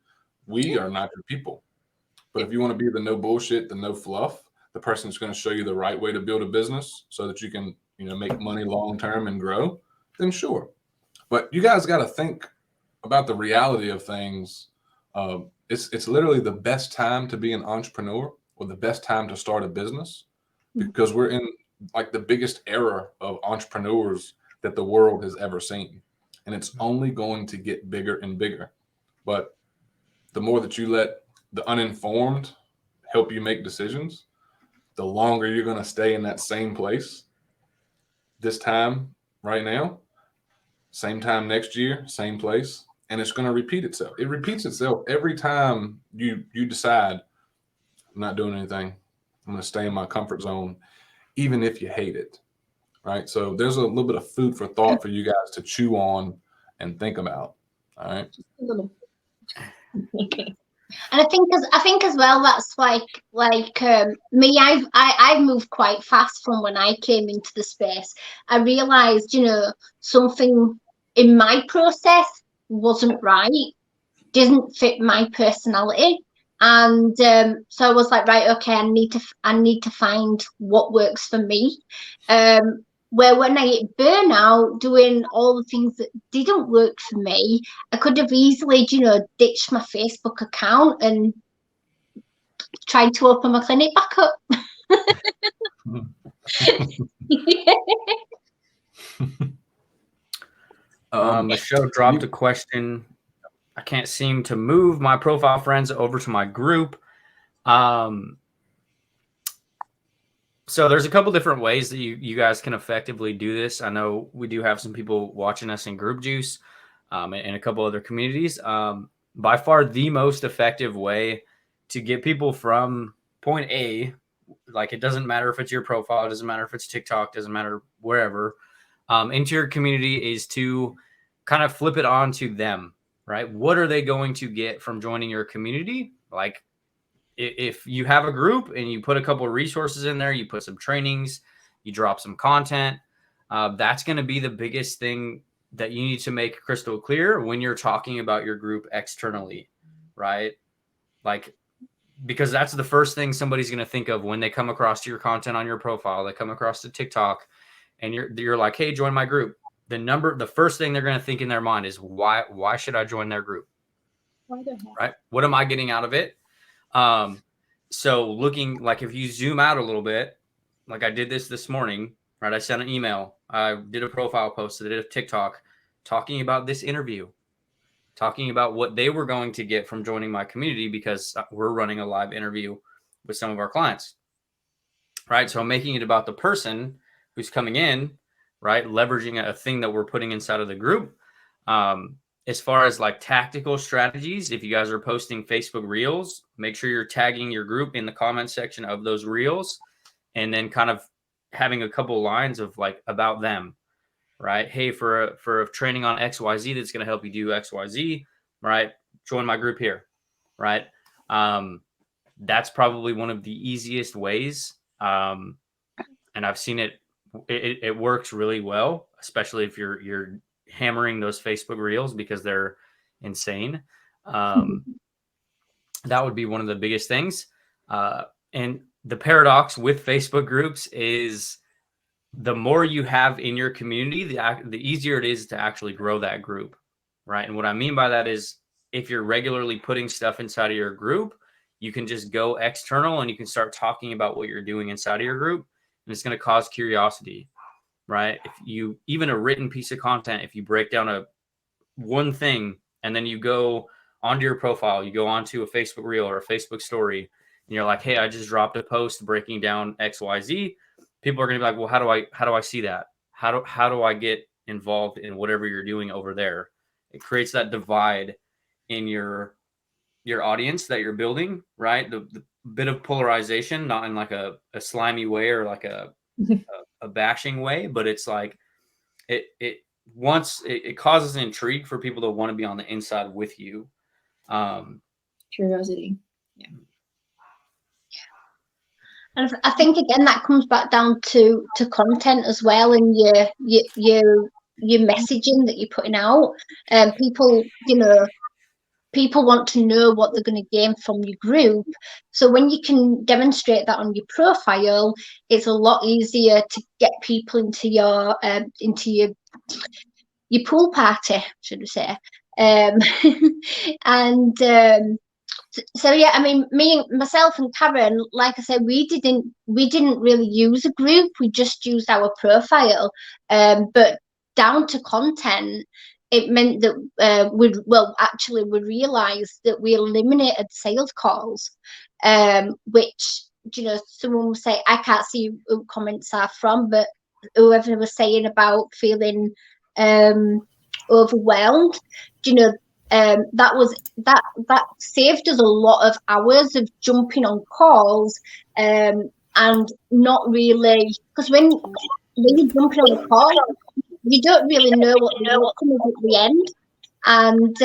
we are not your people. But if you want to be the no bullshit, the no fluff, the person that's going to show you the right way to build a business so that you can, make money long term and grow, then sure. But you guys got to think about the reality of things. It's literally the best time to be an entrepreneur or the best time to start a business because we're in like the biggest era of entrepreneurs that the world has ever seen. And it's only going to get bigger and bigger. But the more that you let the uninformed help you make decisions, the longer you're going to stay in that same place. This time right now, same time next year, same place, and it's going to repeat itself. It repeats itself every time you decide, I'm not doing anything. I'm going to stay in my comfort zone, even if you hate it, right? So there's a little bit of food for thought for you guys to chew on and think about, all right? Just a little. And I think as well that's like me. I've moved quite fast from when I came into the space. I realized something in my process wasn't right, didn't fit my personality, and so I was like, right, okay, I need to find what works for me. Where when I hit burnout doing all the things that didn't work for me, I could have easily, ditched my Facebook account and tried to open my clinic back up. Michelle dropped a question. I can't seem to move my profile friends over to my group. So there's a couple different ways that you guys can effectively do this. I know we do have some people watching us in Group Juice and a couple other communities. By far the most effective way to get people from point A, like it doesn't matter if it's your profile, it doesn't matter if it's TikTok, doesn't matter wherever, into your community is to kind of flip it on to them, right? What are they going to get from joining your community? Like, if you have a group and you put a couple of resources in there, you put some trainings, you drop some content, that's going to be the biggest thing that you need to make crystal clear when you're talking about your group externally, right? Like, because that's the first thing somebody's going to think of when they come across your content on your profile, they come across the TikTok and you're like, hey, join my group. The first thing they're going to think in their mind is why should I join their group? Right? What am I getting out of it? So looking, like if you zoom out a little bit, like I did this morning, right? I sent an email. I did a profile post, I did a TikTok talking about this interview, talking about what they were going to get from joining my community, because we're running a live interview with some of our clients, right? So I'm making it about the person who's coming in, right? Leveraging a thing that we're putting inside of the group. As far as like tactical strategies, if you guys are posting Facebook Reels, make sure you're tagging your group in the comment section of those Reels, and then kind of having a couple lines of like about them, right? Hey, for a training on XYZ that's going to help you do XYZ, right? Join my group here, right? That's probably one of the easiest ways. And I've seen it works really well, especially if you're hammering those Facebook Reels, because they're insane. That would be one of the biggest things. And the paradox with Facebook groups is the more you have in your community, the easier it is to actually grow that group, right? And what I mean by that is, if you're regularly putting stuff inside of your group, you can just go external and you can start talking about what you're doing inside of your group, and it's going to cause curiosity, right? If you, even a written piece of content, if you break down one thing and then you go onto your profile, you go onto a Facebook Reel or a Facebook story, and you're like, hey, I just dropped a post breaking down XYZ. People are going to be like, well, how do I see that? How do I get involved in whatever you're doing over there? It creates that divide in your audience that you're building, right? The bit of polarization, not in like a slimy way or like a bashing way, but it's like it causes intrigue for people to want to be on the inside with you. Curiosity. Yeah. And I think again that comes back down to content as well, and your messaging that you're putting out. People, people want to know what they're going to gain from your group. So when you can demonstrate that on your profile, it's a lot easier to get people into your pool party, should we say? So yeah, I mean, myself and Karen, like I said, we didn't really use a group. We just used our profile. But down to content, it meant that we realised that we eliminated sales calls, which, someone will say, I can't see who comments are from, but whoever was saying about feeling overwhelmed, that saved us a lot of hours of jumping on calls, and not really, because when you're jumping on a call, you don't really know what the outcome is at the end. And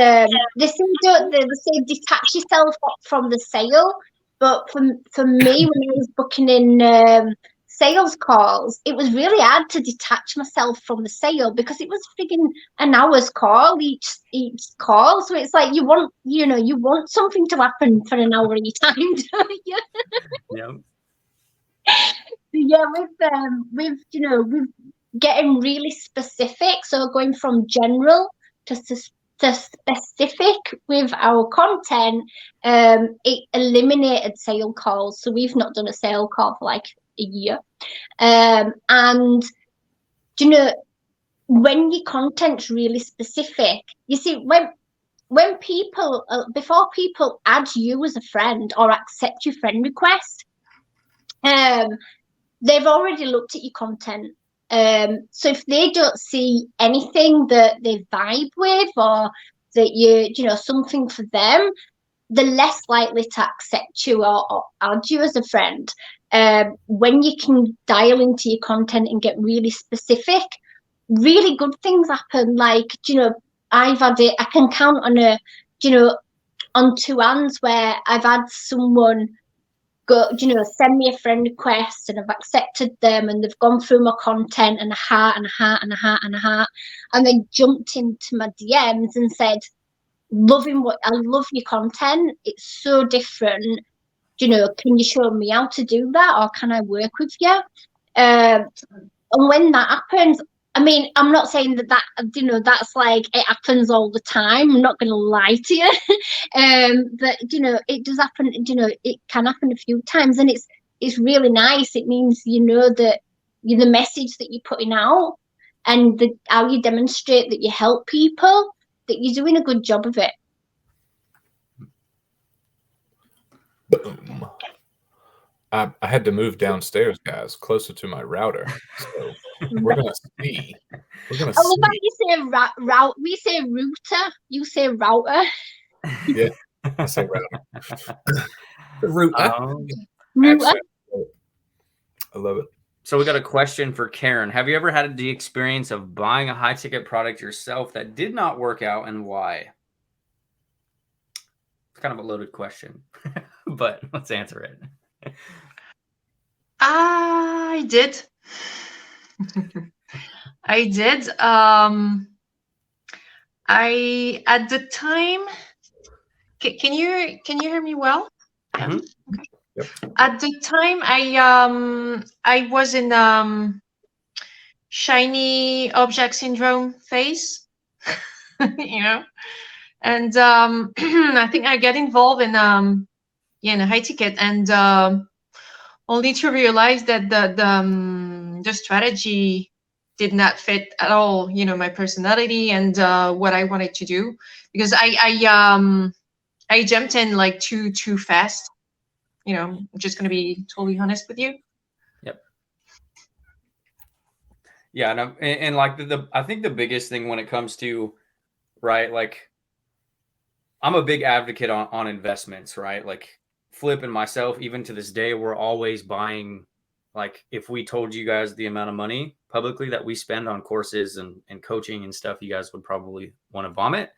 they say detach yourself from the sale, but for me, when I was booking in sales calls, it was really hard to detach myself from the sale, because it was frigging an hour's call each call. So it's like you want something to happen for an hour each time, don't you? Yeah. Yeah, with getting really specific, so going from general to specific with our content, it eliminated sale calls. So we've not done a sale call for like a year. And when your content's really specific, you see, when people before people add you as a friend or accept your friend request, they've already looked at your content. So if they don't see anything that they vibe with, or that something for them, they're less likely to accept you or add you as a friend. When you can dial into your content and get really specific, really good things happen. Like, I've had it, I can count on two hands where I've had someone go, send me a friend request, and I've accepted them, and they've gone through my content, and a heart and a heart and a heart and a heart, and then jumped into my DMs and said, I love your content. It's so different. Can you show me how to do that, or can I work with you? And when that happens, I mean, I'm not saying that that's like it happens all the time. I'm not going to lie to you, but it does happen. It can happen a few times, and it's really nice. It means that the message that you're putting out and how you demonstrate that you help people, that you're doing a good job of it. Boom. I had to move downstairs, guys, closer to my router. So we're gonna see. We're gonna I love how see. you say route. We say router. You say router. Yeah, I say router. The router. Router. Accent. I love it. So we got a question for Karen. Have you ever had the experience of buying a high ticket product yourself that did not work out, and why? It's kind of a loaded question, but let's answer it. I did. I did. I at the time. Can you hear me well? Yeah. Mhm. Okay. Yep. At the time, I was in shiny object syndrome phase, you know, and I think I get involved in in a high ticket, and only to realize that the strategy did not fit at all, you know, my personality and what I wanted to do, because I jumped in like too fast. You know, I'm just gonna be totally honest with you. Yep. Yeah, and like I think the biggest thing when it comes to, right, like I'm a big advocate on investments, right? Like Flip and myself, even to this day, we're always buying. Like if we told you guys the amount of money publicly that we spend on courses and coaching and stuff, you guys would probably want to vomit.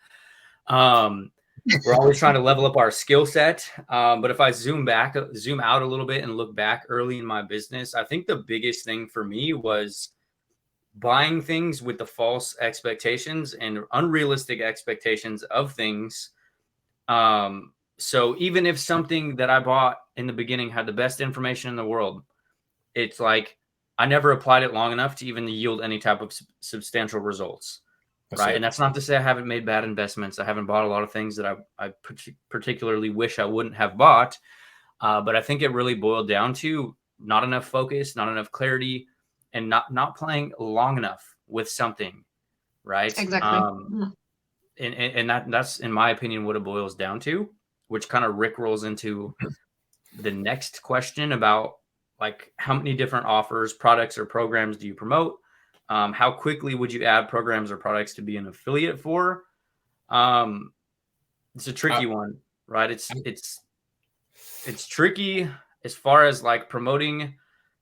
We're always trying to level up our skill set. But if I zoom out a little bit and look back early in my business, I think the biggest thing for me was buying things with the false expectations and unrealistic expectations of things. So even if something that I bought in the beginning had the best information in the world, it's like I never applied it long enough to even yield any type of substantial results. Right. And that's not to say I haven't made bad investments. I haven't bought a lot of things that I particularly wish I wouldn't have bought. But I think it really boiled down to not enough focus, not enough clarity, and not playing long enough with something. Right. Exactly. And that's, in my opinion, what it boils down to, which kind of rickrolls into the next question about like how many different offers, products, or programs do you promote? How quickly would you add programs or products to be an affiliate for? It's a tricky one, right? It's tricky as far as like promoting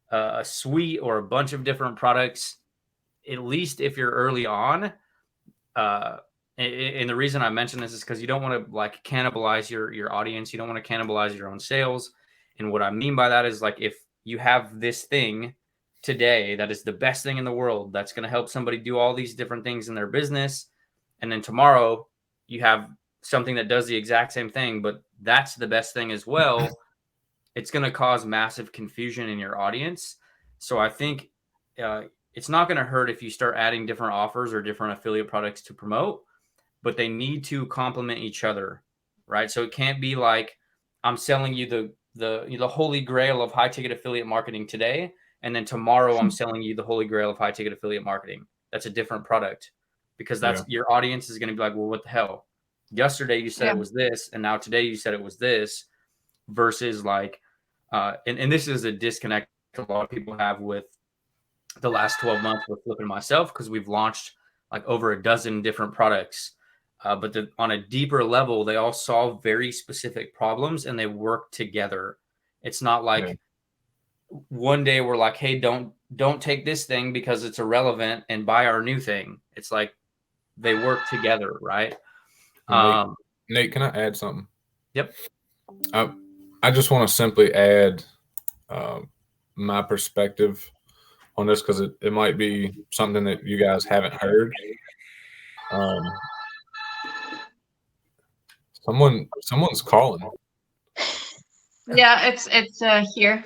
a suite or a bunch of different products, at least if you're early on. And the reason I mention this is because you don't want to like cannibalize your audience. You don't want to cannibalize your own sales. And what I mean by that is like if you have this thing today that is the best thing in the world that's going to help somebody do all these different things in their business, and then tomorrow you have something that does the exact same thing, but that's the best thing as well, it's going to cause massive confusion in your audience. So I think it's not going to hurt if you start adding different offers or different affiliate products to promote, but they need to complement each other, right? So it can't be like I'm selling you the holy grail of high ticket affiliate marketing today, and then tomorrow I'm selling you the holy grail of high ticket affiliate marketing. That's a different product, because that's your audience is going to be like, well, what the hell? Yesterday you said it was this, and now today you said it was this, versus like, and this is a disconnect a lot of people have with the last 12 months with Flip and myself, because we've launched like over a dozen different products. But on a deeper level, they all solve very specific problems and they work together. It's not like one day we're like, hey, don't take this thing because it's irrelevant and buy our new thing. It's like they work together, right? Nate, can I add something? Yep. I just want to simply add my perspective on this, because it might be something that you guys haven't heard. Someone's calling. Yeah, it's here.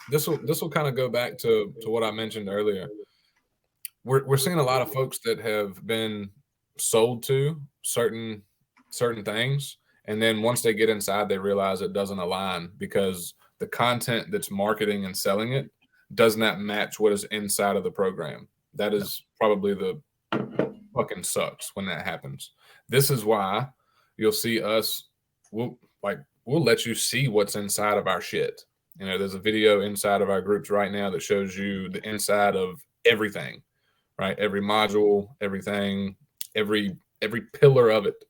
This will kind of go back to what I mentioned earlier. We're seeing a lot of folks that have been sold to certain things, and then once they get inside, they realize it doesn't align, because the content that's marketing and selling it does not match what is inside of the program. That is probably the fucking sucks when that happens. This is why you'll see us, we'll let you see what's inside of our shit. You know, there's a video inside of our groups right now that shows you the inside of everything, right? Every module, everything, every pillar of it.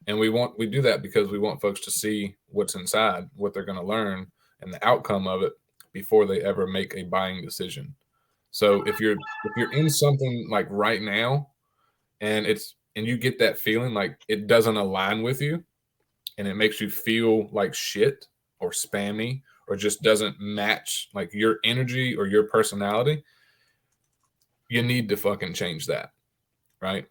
And we do that because we want folks to see what's inside, what they're going to learn, and the outcome of it before they ever make a buying decision. So if you're in something like right now and you get that feeling like it doesn't align with you and it makes you feel like shit or spammy or just doesn't match like your energy or your personality, you need to fucking change that, right?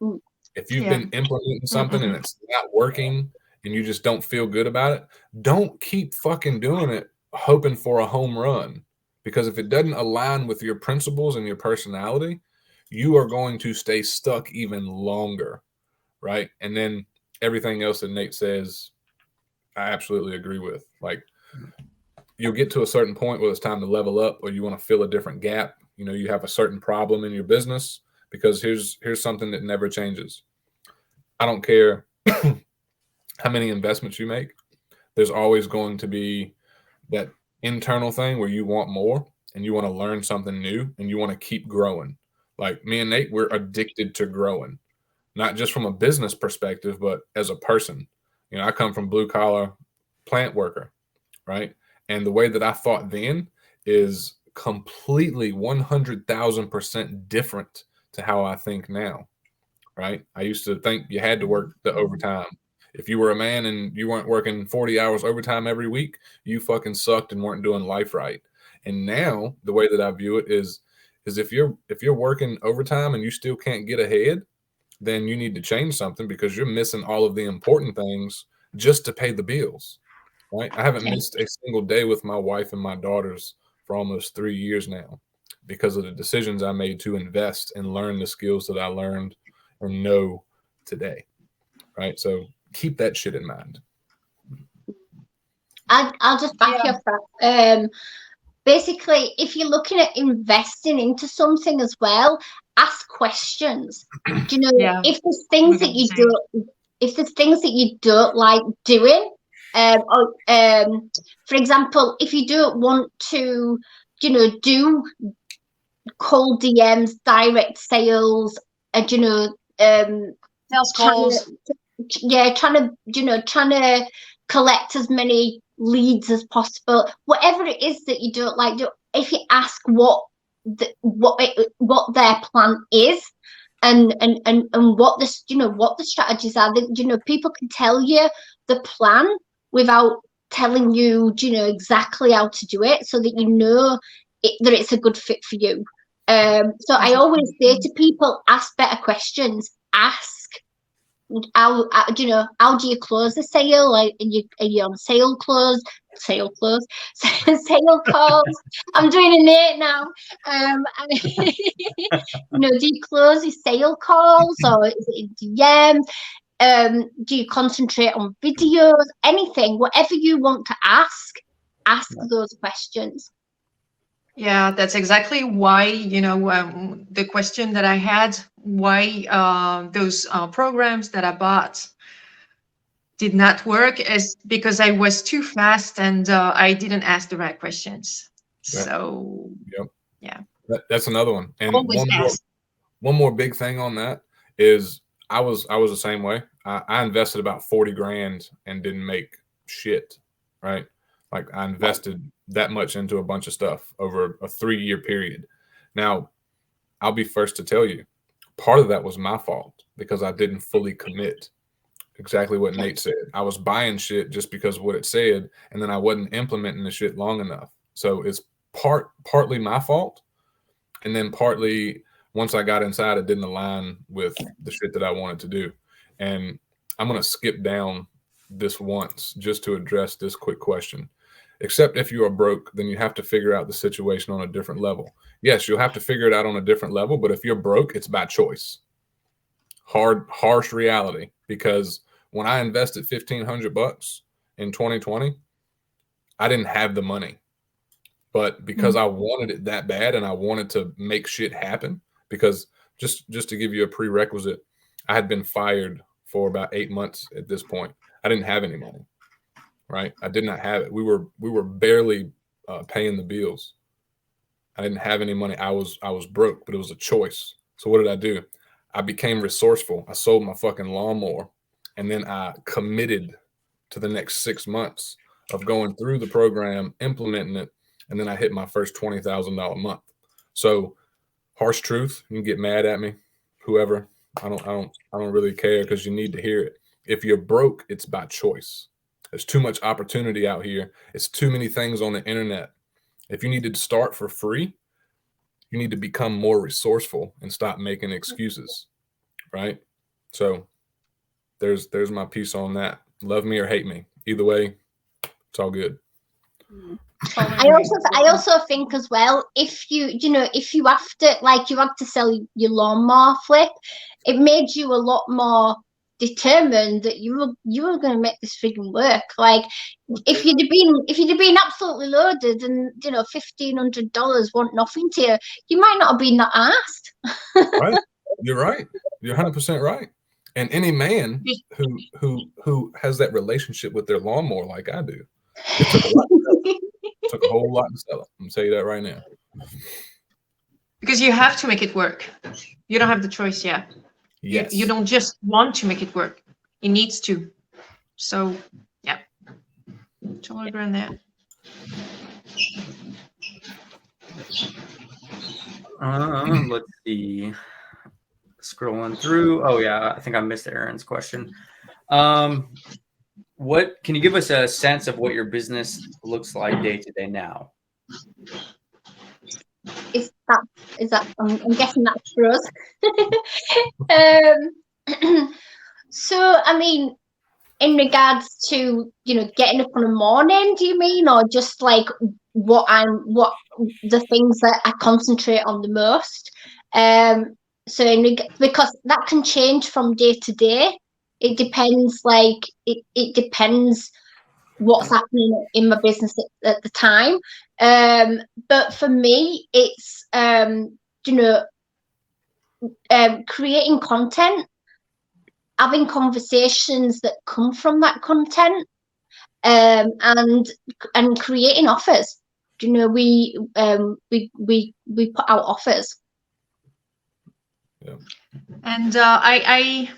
If you've been implementing something and it's not working and you just don't feel good about it, don't keep fucking doing it hoping for a home run. Because if it doesn't align with your principles and your personality, you are going to stay stuck even longer, right? And then everything else that Nate says, I absolutely agree with. Like, you'll get to a certain point where it's time to level up or you want to fill a different gap. You know, you have a certain problem in your business, because here's something that never changes. I don't care how many investments you make. There's always going to be that internal thing where you want more and you want to learn something new and you want to keep growing. Like me and Nate, we're addicted to growing, not just from a business perspective, but as a person. You know, I come from blue collar plant worker, right? And the way that I thought then is completely 100,000% different to how I think now, right? I used to think you had to work the overtime. If you were a man and you weren't working 40 hours overtime every week, you fucking sucked and weren't doing life right. And now the way that I view it is if you're working overtime and you still can't get ahead, then you need to change something, because you're missing all of the important things just to pay the bills, right? I haven't missed a single day with my wife and my daughters for almost 3 years now because of the decisions I made to invest and learn the skills that I learned and know today, right? So keep that shit in mind. I'll just back you up that. Basically, if you're looking at investing into something as well, ask questions. Do you know, if there's things that you don't, if there's things that you don't like doing, for example, if you don't want to, you know, do cold DMs, direct sales, you know, sales calls. Trying to collect as many leads as possible. Whatever it is that you don't like, if you ask what their plan is, and what the, you know, what the strategies are, that, you know, people can tell you the plan without telling you, you know, exactly how to do it, so that you know that it's a good fit for you. So I always say to people, ask better questions. Ask, how do you close a sale? Like, are you on sale calls? Sale calls. I'm doing a Nate now. You know, do you close your sale calls, or is it DMs? Do you concentrate on videos? Anything, whatever you want to ask those questions. Yeah, that's exactly why, you know, the question that I had, why those programs that I bought did not work, is because I was too fast and I didn't ask the right questions. Right. So, yeah. That's another one. And one more big thing on that is I was the same way. I invested about 40 grand and didn't make shit, right? Like, I invested that much into a bunch of stuff over a 3-year period. Now, I'll be first to tell you, part of that was my fault because I didn't fully commit. Exactly what Nate said. I was buying shit just because of what it said, and then I wasn't implementing the shit long enough. So it's partly my fault, and then partly once I got inside, it didn't align with the shit that I wanted to do. And I'm going to skip down this once just to address this quick question. Except if you are broke, then you have to figure out the situation on a different level. Yes, you'll have to figure it out on a different level, but if you're broke, it's by choice. Harsh reality, because when I invested $1,500 in 2020, I didn't have the money. but because I wanted it that bad and I wanted to make shit happen, because just to give you a prerequisite, I had been fired for about 8 months at this point. I didn't have any money, right? I did not have it. We were barely paying the bills. I didn't have any money. I was broke, but it was a choice. So what did I do? I became resourceful. I sold my fucking lawnmower, and then I committed to the next 6 months of going through the program, implementing it, and then I hit my first $20,000 month. So, harsh truth, you can get mad at me, whoever. I don't really care, because you need to hear it. If you're broke, it's by choice. There's too much opportunity out here. It's too many things on the internet. If you need to start for free, you need to become more resourceful and stop making excuses, right? So there's my piece on that. Love me or hate me. Either way, it's all good. I also think as well, if you have to sell your lawnmower, Flip, it made you a lot more determined that you were going to make this freaking work. Like, if you'd have been absolutely loaded and $1,500 want nothing to you, you might not have been that asked. Right, you're right. You're 100% right. And any man who has that relationship with their lawnmower like I do, it took a lot. It took a whole lot to sell it. I'm gonna tell you that right now. Because you have to make it work. You don't have the choice yet. Yes. You don't just want to make it work. It needs to. So, yeah. Totally agree on that. Let's see. Scrolling through. Oh yeah, I think I missed Aaron's question. What can you give us a sense of what your business looks like day to day now? Is that I'm guessing that's for us. So I mean, in regards to getting up in the morning, do you mean, or just like what the things that I concentrate on the most? So because that can change from day to day. It depends. Like it depends what's happening in my business at the time. But for me, it's creating content, having conversations that come from that content, and creating offers. We put out offers. Yeah. And I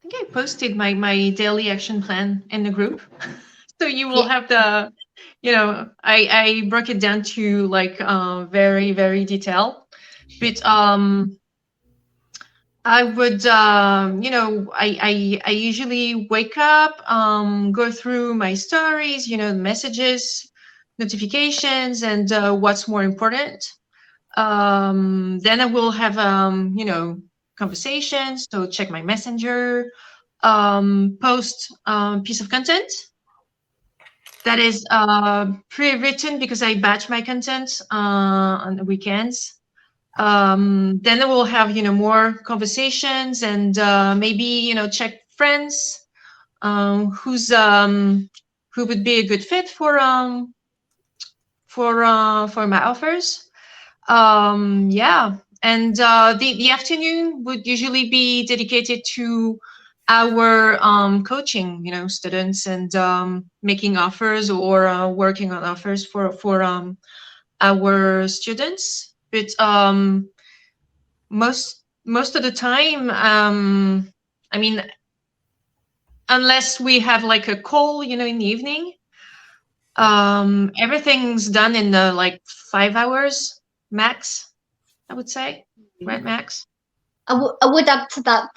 think I posted my daily action plan in the group. So you will have the, I broke it down to like very, very detailed. But I would, I usually wake up, go through my stories, messages, notifications, and what's more important. Then I will have, conversations. So check my messenger, post piece of content that is pre-written, because I batch my content on the weekends. Then I will have more conversations, and maybe check friends who would be a good fit for my offers. And the afternoon would usually be dedicated to our coaching, students, and making offers or working on offers for our students. But most of the time, I mean, unless we have like a call, in the evening, everything's done in like 5 hours max, I would say, right, Max? I would add to that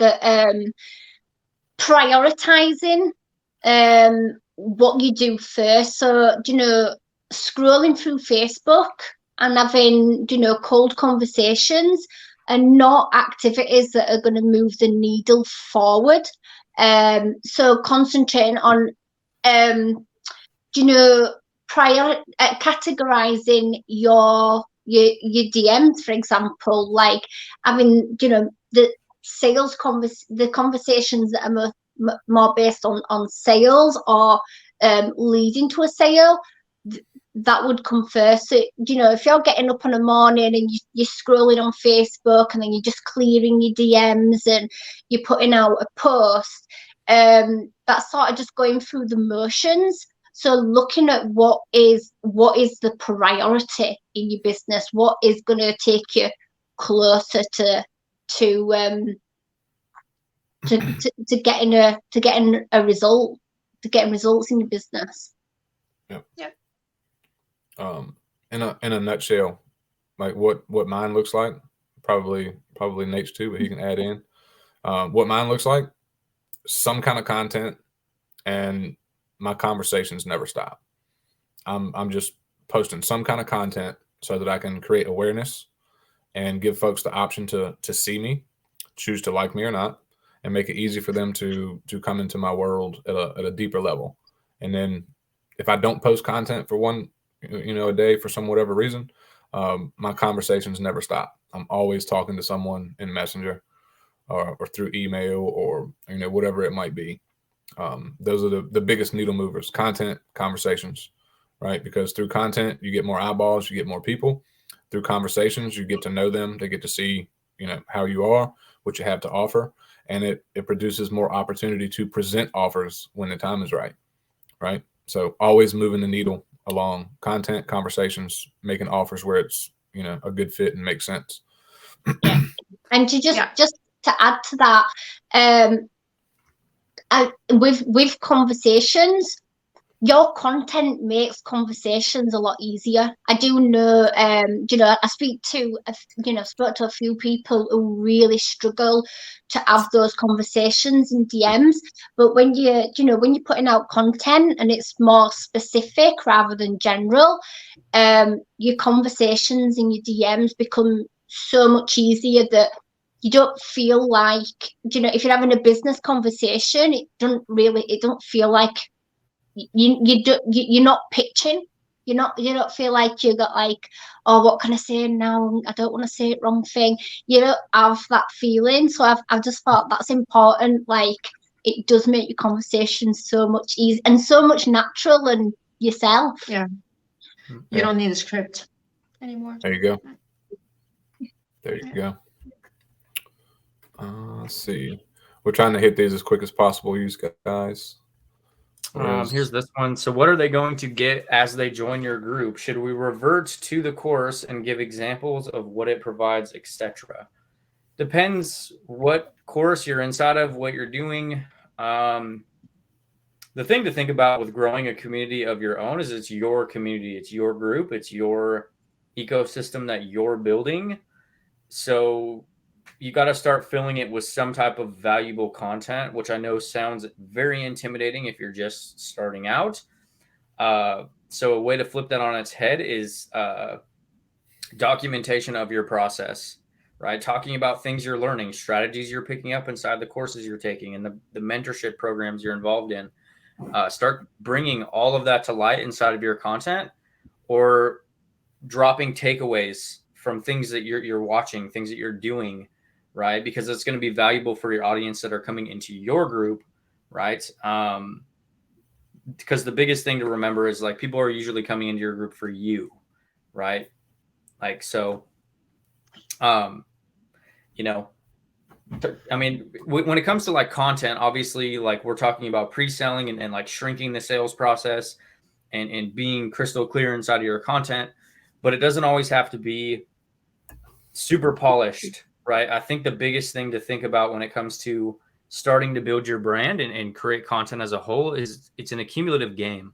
prioritizing what you do first. So, scrolling through Facebook and having, cold conversations and not activities that are going to move the needle forward. So concentrating on, categorizing your DMs, for example, like having, the sales the conversations that are more based on sales or leading to a sale. that would come first. So, you know, if you're getting up in the morning and you're scrolling on Facebook and then you're just clearing your DMs and you're putting out a post, that's sort of just going through the motions. So looking at what is the priority in your business, what is going to take you closer to getting a result, to getting results in your business. Yeah. In a nutshell, like what mine looks like, probably Nate's too, but he can add in. What mine looks like, some kind of content, and my conversations never stop. I'm just posting some kind of content so that I can create awareness and give folks the option to see me, choose to like me or not, and make it easy for them to come into my world at a deeper level. And then if I don't post content for one, a day for some whatever reason, my conversations never stop. I'm always talking to someone in Messenger or through email or whatever it might be. Those are the biggest needle movers: content, conversations, right? Because through content you get more eyeballs, you get more people. Through conversations you get to know them, they get to see how you are, what you have to offer, and it produces more opportunity to present offers when the time is right. So always moving the needle along: content, conversations, making offers where it's a good fit and makes sense. Yeah. And to just to add to that, with conversations, your content makes conversations a lot easier. I do know, I spoke to a few people who really struggle to have those conversations in DMs. But when you're putting out content and it's more specific rather than general, your conversations in your DMs become so much easier that you don't feel like, if you're having a business conversation, it don't feel like you're not pitching. You don't feel like you got like, oh, what can I say now? I don't want to say it wrong thing. You don't have that feeling. So I've just thought that's important. Like, it does make your conversation so much easier and so much natural and yourself. Yeah. You don't need a script anymore. There you go. Let's see. We're trying to hit these as quick as possible, you guys. Here's this one. So what are they going to get as they join your group? Should we revert to the course and give examples of what it provides, etc.? Depends what course you're inside of, what you're doing. The thing to think about with growing a community of your own is it's your community, it's your group, it's your ecosystem that you're building. So you got to start filling it with some type of valuable content, which I know sounds very intimidating if you're just starting out. So a way to flip that on its head is documentation of your process, right? Talking about things you're learning, strategies you're picking up inside the courses you're taking, and the mentorship programs you're involved in. Start bringing all of that to light inside of your content, or dropping takeaways from things that you're watching, things that you're doing, right? Because it's going to be valuable for your audience that are coming into your group, right? Because the biggest thing to remember is like people are usually coming into your group for you, right? Like, so, I mean, when it comes to like content, obviously, like we're talking about pre-selling and like shrinking the sales process and being crystal clear inside of your content, but it doesn't always have to be super polished, right? I think the biggest thing to think about when it comes to starting to build your brand and create content as a whole is it's an accumulative game,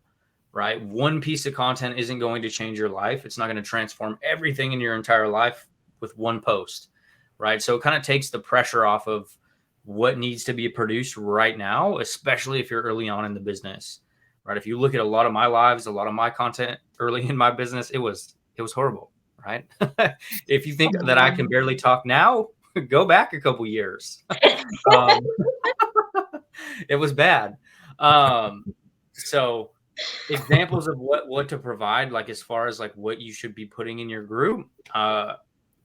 right? One piece of content isn't going to change your life. It's not going to transform everything in your entire life with one post, right? So it kind of takes the pressure off of what needs to be produced right now, especially if you're early on in the business, right? If you look at a lot of my lives, a lot of my content early in my business, it was horrible, right? If you think that I can barely talk now, go back a couple years. It was bad. So examples of what to provide, like as far as like what you should be putting in your group,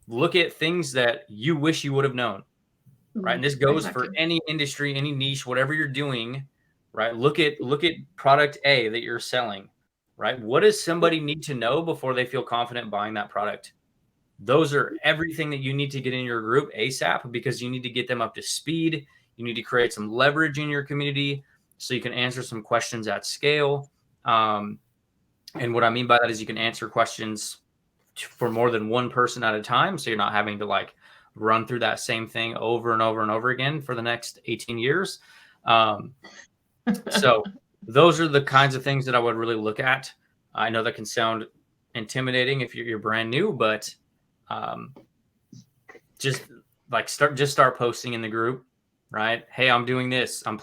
look at things that you wish you would have known, right? And this goes for any industry, any niche, whatever you're doing, right? Look at product A that you're selling, right? What does somebody need to know before they feel confident buying that product? Those are everything that you need to get in your group ASAP, because you need to get them up to speed. You need to create some leverage in your community so you can answer some questions at scale. And what I mean by that is you can answer questions for more than one person at a time. So you're not having to like run through that same thing over and over and over again for the next 18 years. So those are the kinds of things that I would really look at. I know that can sound intimidating if you're brand new, but just start posting in the group, right? Hey, I'm doing this. I'm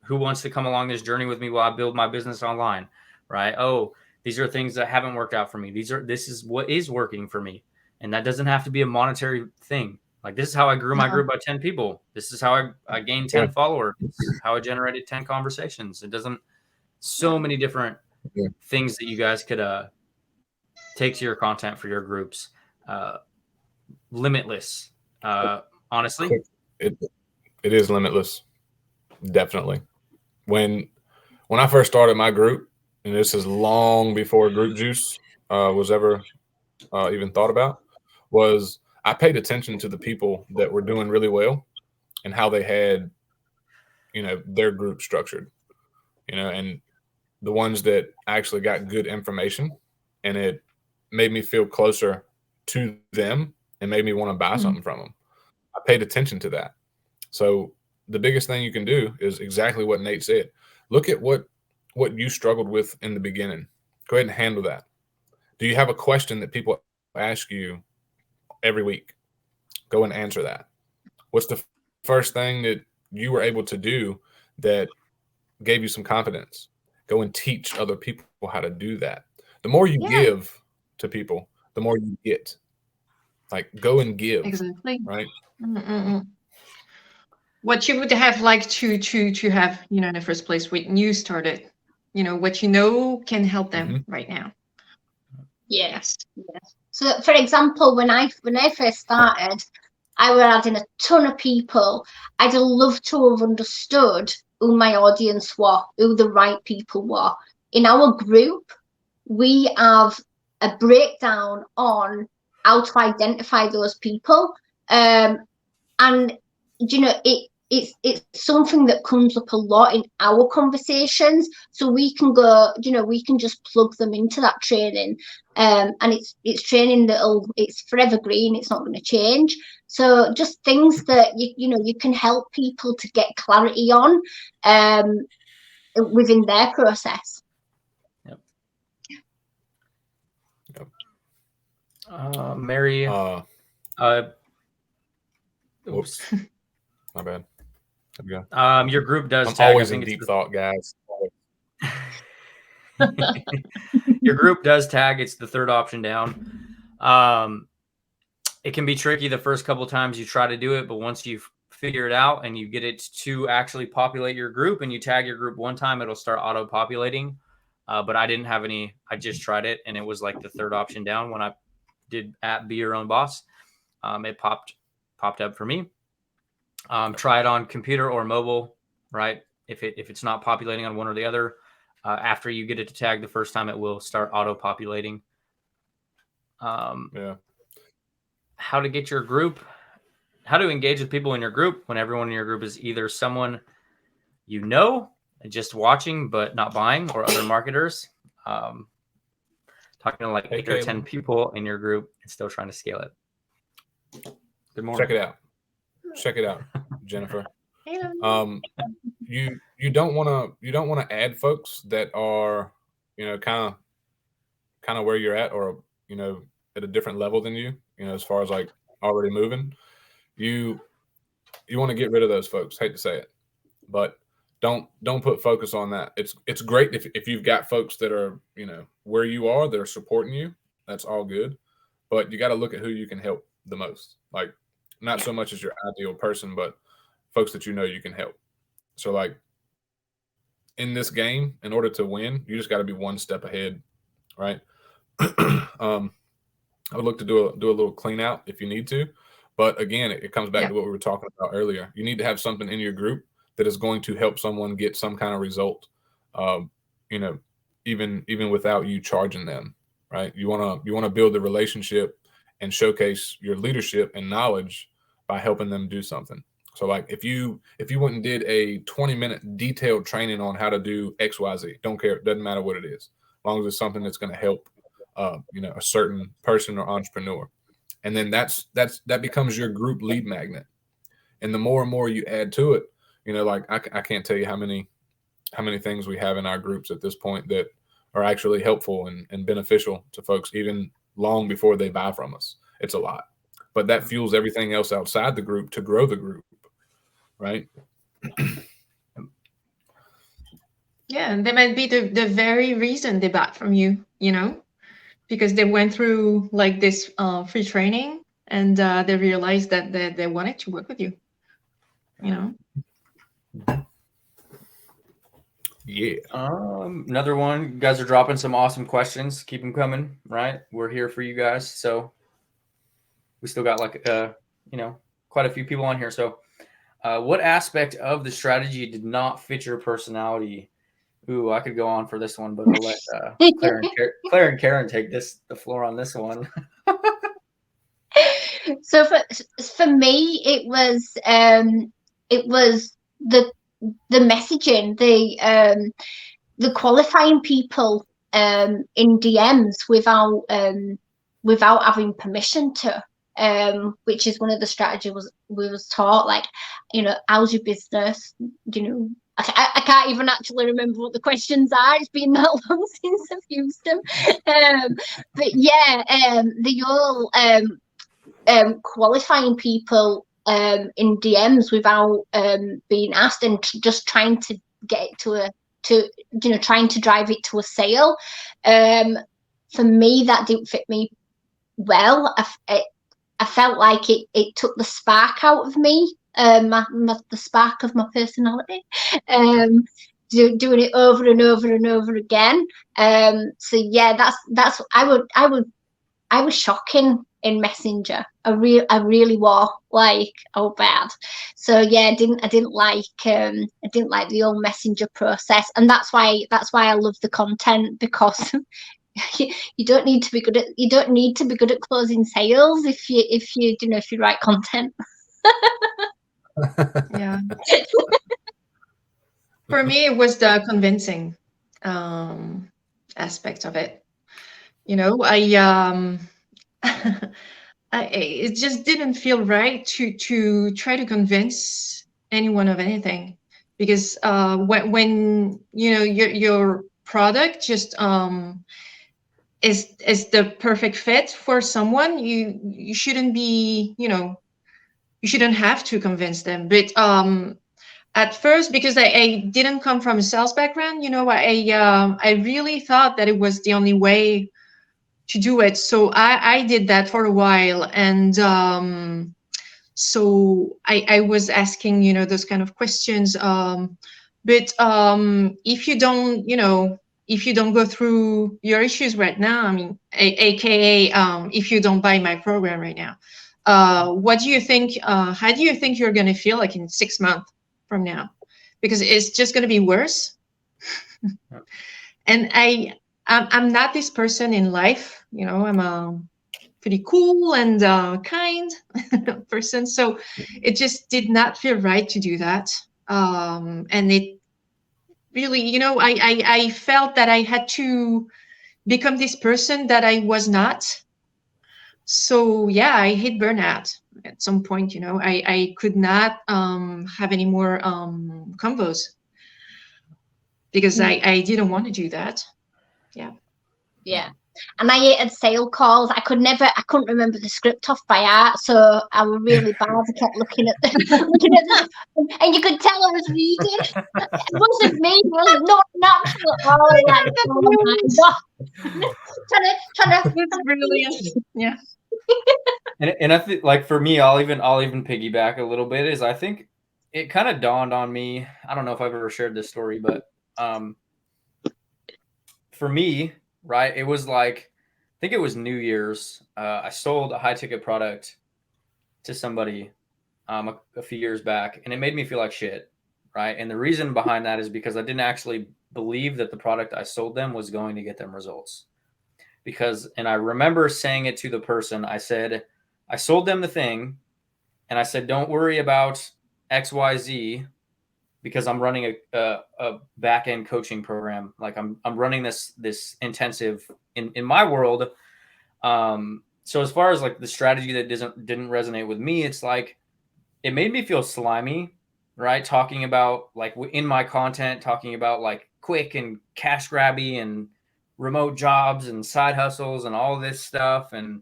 who wants to come along this journey with me while I build my business online, right? Oh, these are things that haven't worked out for me. This is what is working for me. And that doesn't have to be a monetary thing. Like, this is how I grew my group by 10 people. This is how I gained 10 followers. This is how I generated 10 conversations. It doesn't, so many different things that you guys could take to your content for your groups. Limitless. Honestly, it is limitless. Definitely. When I first started my group, and this is long before Group Juice was ever even thought about, was I paid attention to the people that were doing really well and how they had, their group structured, and the ones that actually got good information, and it made me feel closer to them and made me want to buy something from them. I paid attention to that. So the biggest thing you can do is exactly what Nate said. Look at what you struggled with in the beginning. Go ahead and handle that. Do you have a question that people ask you every week? Go and answer that. What's the first thing that you were able to do that gave you some confidence? Go and teach other people how to do that. The more you give to people, the more you get. Like, go and give. Exactly. Right? What you would have liked to have, in the first place when you started, what can help them right now. Yes. So, for example, when I first started, I was adding a ton of people. I'd have loved to have understood who my audience were, who the right people were. In our group, we have a breakdown on how to identify those people, and it's something that comes up a lot in our conversations. So we can go, we can just plug them into that training, and it's training it's forever green. It's not going to change. So just things that you can help people to get clarity on within their process. Mary. Oops. My bad. Your group does I'm tag. always in deep thought, guys. Your group does tag. It's the third option down. It can be tricky the first couple times you try to do it, but once you figure it out and you get it to actually populate your group and you tag your group one time, it'll start auto-populating. But I didn't have any. I just tried it, and it was like the third option down when I did @Be Your Own Boss. It popped up for me. Try it on computer or mobile, right? If it's not populating on one or the other, after you get it to tag the first time, it will start auto-populating. How to get your group, how to engage with people in your group when everyone in your group is either someone just watching but not buying, or other marketers. Talking to like 8 or 10 people in your group and still trying to scale it. Good morning. Check it out, Jennifer. You don't want to add folks that are kind of where you're at, or at a different level than you, as far as like already moving. You want to get rid of those folks. Hate to say it, but don't put focus on that. It's great if you've got folks that are where you are, that are supporting you. That's all good, but you got to look at who you can help the most. Like, not so much as your ideal person, but folks that you can help. So like in this game, in order to win, you just got to be one step ahead, right? I would look to do a little clean out if you need to, but again, it comes back to what we were talking about earlier. You need to have something in your group that is going to help someone get some kind of result. even without you charging them, right? You want to build the relationship and showcase your leadership and knowledge by helping them do something. So like if you went and did a 20-minute detailed training on how to do XYZ, don't care, it doesn't matter what it is, as long as it's something that's going to help a certain person or entrepreneur. And then that becomes your group lead magnet. And the more and more you add to it, like I can't tell you how many things we have in our groups at this point that are actually helpful and beneficial to folks, even long before they buy from us. It's a lot, but that fuels everything else outside the group to grow the group, right? Yeah, and they might be the very reason they bought from you, because they went through like this free training and they realized that they wanted to work with you, Yeah. Another one. You guys are dropping some awesome questions. Keep them coming, right? We're here for you guys. So we still got quite a few people on here. So what aspect of the strategy did not fit your personality? Ooh, I could go on for this one, but I'll let Claire and Karen take the floor on this one. So for me, it was the messaging, the qualifying people in DMs without having permission to, which is one of the strategies we was taught. Like, how's your business? I can't even actually remember what the questions are. It's been that long since I've used them. But yeah, the whole qualifying people in DMs without being asked and just trying to get it trying to drive it to a sale. For me, that didn't fit me well. I felt like it took the spark out of me, the spark of my personality, doing it over and over and over again. So yeah, that's I was shocking in Messenger. I really was like, oh bad. So yeah, I didn't like the old Messenger process, and that's why I love the content, because you don't need to be good at closing sales if you write content. Yeah. For me, it was the convincing aspect of it. It just didn't feel right to try to convince anyone of anything, because when your product just is the perfect fit for someone, you shouldn't be you shouldn't have to convince them. But at first, because I didn't come from a sales background, I really thought that it was the only way to do it. So I did that for a while, and so I was asking those kind of questions. But if you don't go through your issues right now, I mean, aka if you don't buy my program right now, what do you think? How do you think you're going to feel like in 6 months from now? Because it's just going to be worse. And I'm not this person in life. I'm a pretty cool and kind person. So it just did not feel right to do that. And it really, I felt that I had to become this person that I was not. So yeah, I hit burnout at some point. I could not have any more convos, because I didn't want to do that. Yeah. And I hated sale calls. I couldn't remember the script off by heart, so I was really bad. I kept looking at the and you could tell I was reading. It wasn't me. It was not natural. Trying to. It's brilliant. Yeah. And I think, like, for me, I'll even piggyback a little bit. Is I think it kind of dawned on me. I don't know if I've ever shared this story, but for me, right, it was like, I think it was New Year's. I sold a high ticket product to somebody a few years back, and it made me feel like shit, right? And the reason behind that is because I didn't actually believe that the product I sold them was going to get them results. Because, and I remember saying it to the person, I said, I sold them the thing, and I said, don't worry about XYZ, because I'm running a back end coaching program. Like I'm running this intensive in my world. So as far as like the strategy that didn't resonate with me, it's like it made me feel slimy, right? Talking about like in my content, talking about like quick and cash grabby and remote jobs and side hustles and all this stuff, and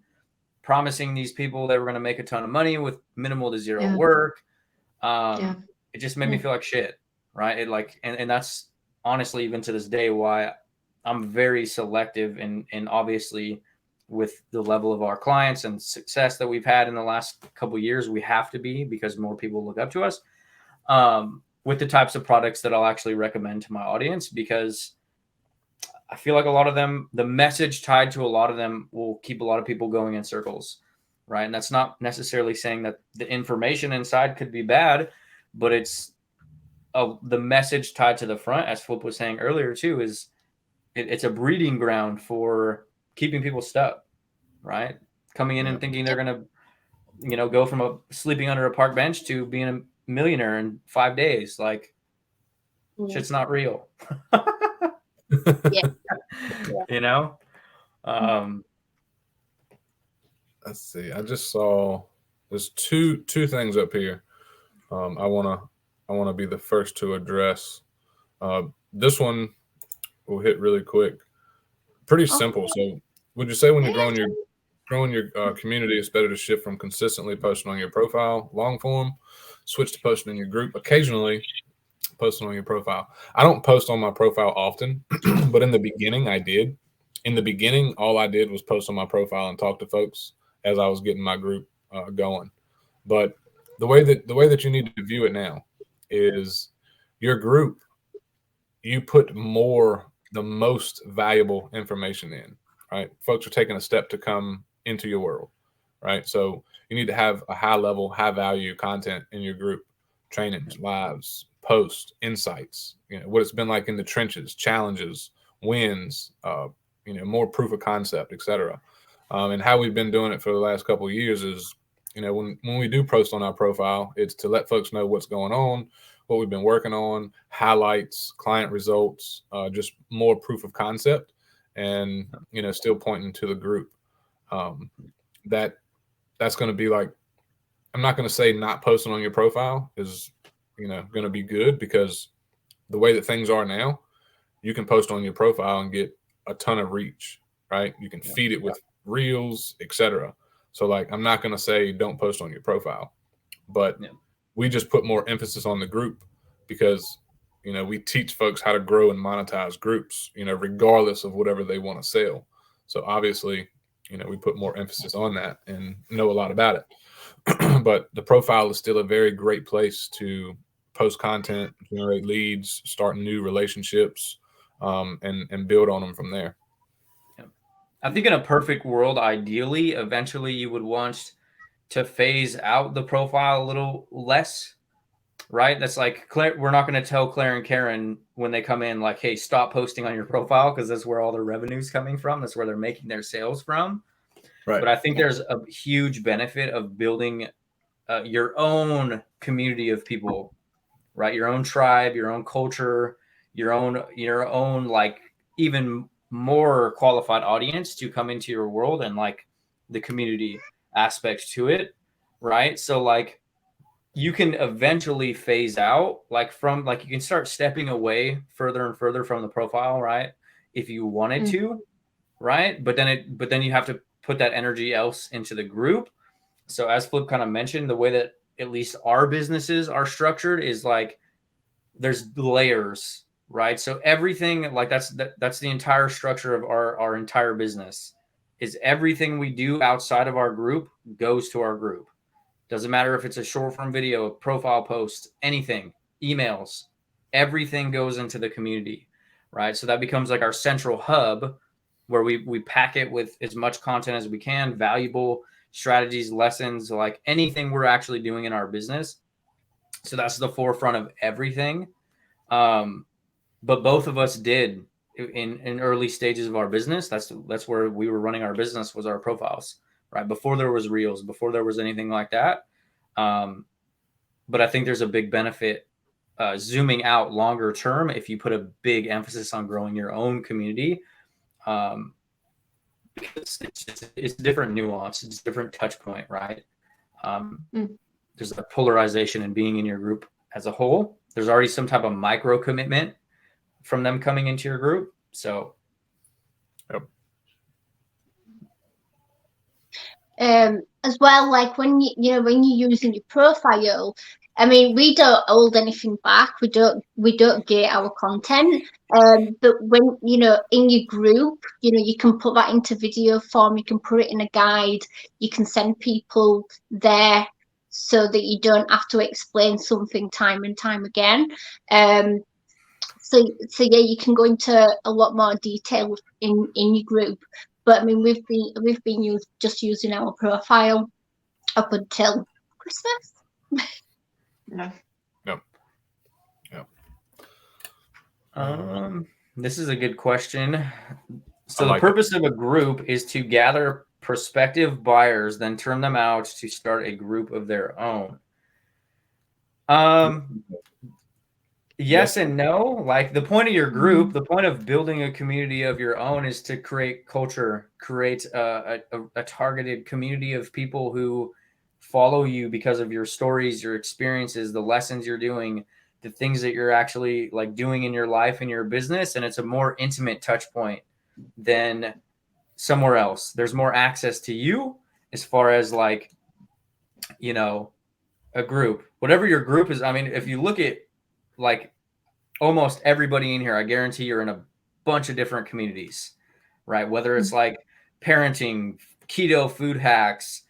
promising these people they were going to make a ton of money with minimal to zero work. It just made me feel like shit, right? It like, and that's honestly, even to this day, why I'm very selective and obviously with the level of our clients and success that we've had in the last couple of years, we have to be, because more people look up to us, with the types of products that I'll actually recommend to my audience, because I feel like a lot of them, the message tied to a lot of them will keep a lot of people going in circles, right? And that's not necessarily saying that the information inside could be bad, but it's the message tied to the front, as Flip was saying earlier too, is it's a breeding ground for keeping people stuck, right? Coming in and thinking they're going to, go from sleeping under a park bench to being a millionaire in 5 days. Like, shit's not real. Let's see. I just saw there's two things up here. I wanna be the first to address. This one will hit really quick. Pretty simple. So, would you say when you're growing your community, it's better to shift from consistently posting on your profile, long form, switch to posting in your group, occasionally posting on your profile? I don't post on my profile often, but in the beginning, I did. In the beginning, all I did was post on my profile and talk to folks as I was getting my group going. But the way that you need to view it now is your group. You put the most valuable information in, right? Folks are taking a step to come into your world, right? So you need to have a high level, high value content in your group: trainings, lives, posts, insights, what it's been like in the trenches, challenges, wins, more proof of concept, etc. And how we've been doing it for the last couple of years is, when we do post on our profile, it's to let folks know what's going on, what we've been working on, highlights, client results, just more proof of concept, and still pointing to the group. That's going to be like, I'm not going to say not posting on your profile is going to be good, because the way that things are now, you can post on your profile and get a ton of reach, right? You can feed it with reels, etc. So like, I'm not going to say don't post on your profile, but we just put more emphasis on the group, because we teach folks how to grow and monetize groups, regardless of whatever they want to sell. So obviously, we put more emphasis on that and know a lot about it. But the profile is still a very great place to post content, generate leads, start new relationships, and build on them from there. I think in a perfect world, ideally, eventually you would want to phase out the profile a little less, right? That's like, we're not going to tell Claire and Karen when they come in, like, hey, stop posting on your profile, because that's where all their revenue's coming from. That's where they're making their sales from. Right. But I think there's a huge benefit of building your own community of people, right? Your own tribe, your own culture, your own like even more qualified audience to come into your world, and like the community aspect to it, right? So like you can eventually phase out, like from like you can start stepping away further and further from the profile, right? If you wanted to, right? But then you have to put that energy else into the group. So as Flip kind of mentioned, the way that at least our businesses are structured is like there's layers, right? So everything, like that's the entire structure of our entire business, is everything we do outside of our group goes to our group. Doesn't matter if it's a short form video, a profile post, anything, emails, everything goes into the community, right? So that becomes like our central hub where we pack it with as much content as we can, valuable strategies, lessons, like anything we're actually doing in our business. So that's the forefront of everything. but both of us did in early stages of our business. That's where we were running our business, was our profiles, right? Before there was reels, before there was anything like that. But I think there's a big benefit zooming out longer term if you put a big emphasis on growing your own community, because it's different nuance, it's different touch point, right? There's a polarization in being in your group as a whole. There's already some type of micro commitment from them coming into your group. So as well, like when when you're using your profile, I mean, we don't hold anything back. We don't gate our content. But when in your group, you can put that into video form. You can put it in a guide. You can send people there so that you don't have to explain something time and time again. So yeah, you can go into a lot more detail in your group. But I mean, we've been just using our profile up until Christmas. No. This is a good question. So the purpose of a group is to gather prospective buyers, then turn them out to start a group of their own. Yes and no. Like, the point of your group, the point of building a community of your own is to create culture, create a targeted community of people who follow you because of your stories, your experiences, the lessons you're doing, the things that you're actually like doing in your life and your business. And it's a more intimate touch point than somewhere else. There's more access to you as far as like, a group, whatever your group is. I mean, if you look at like almost everybody in here, I guarantee you're in a bunch of different communities, right? Whether it's like parenting, keto food hacks,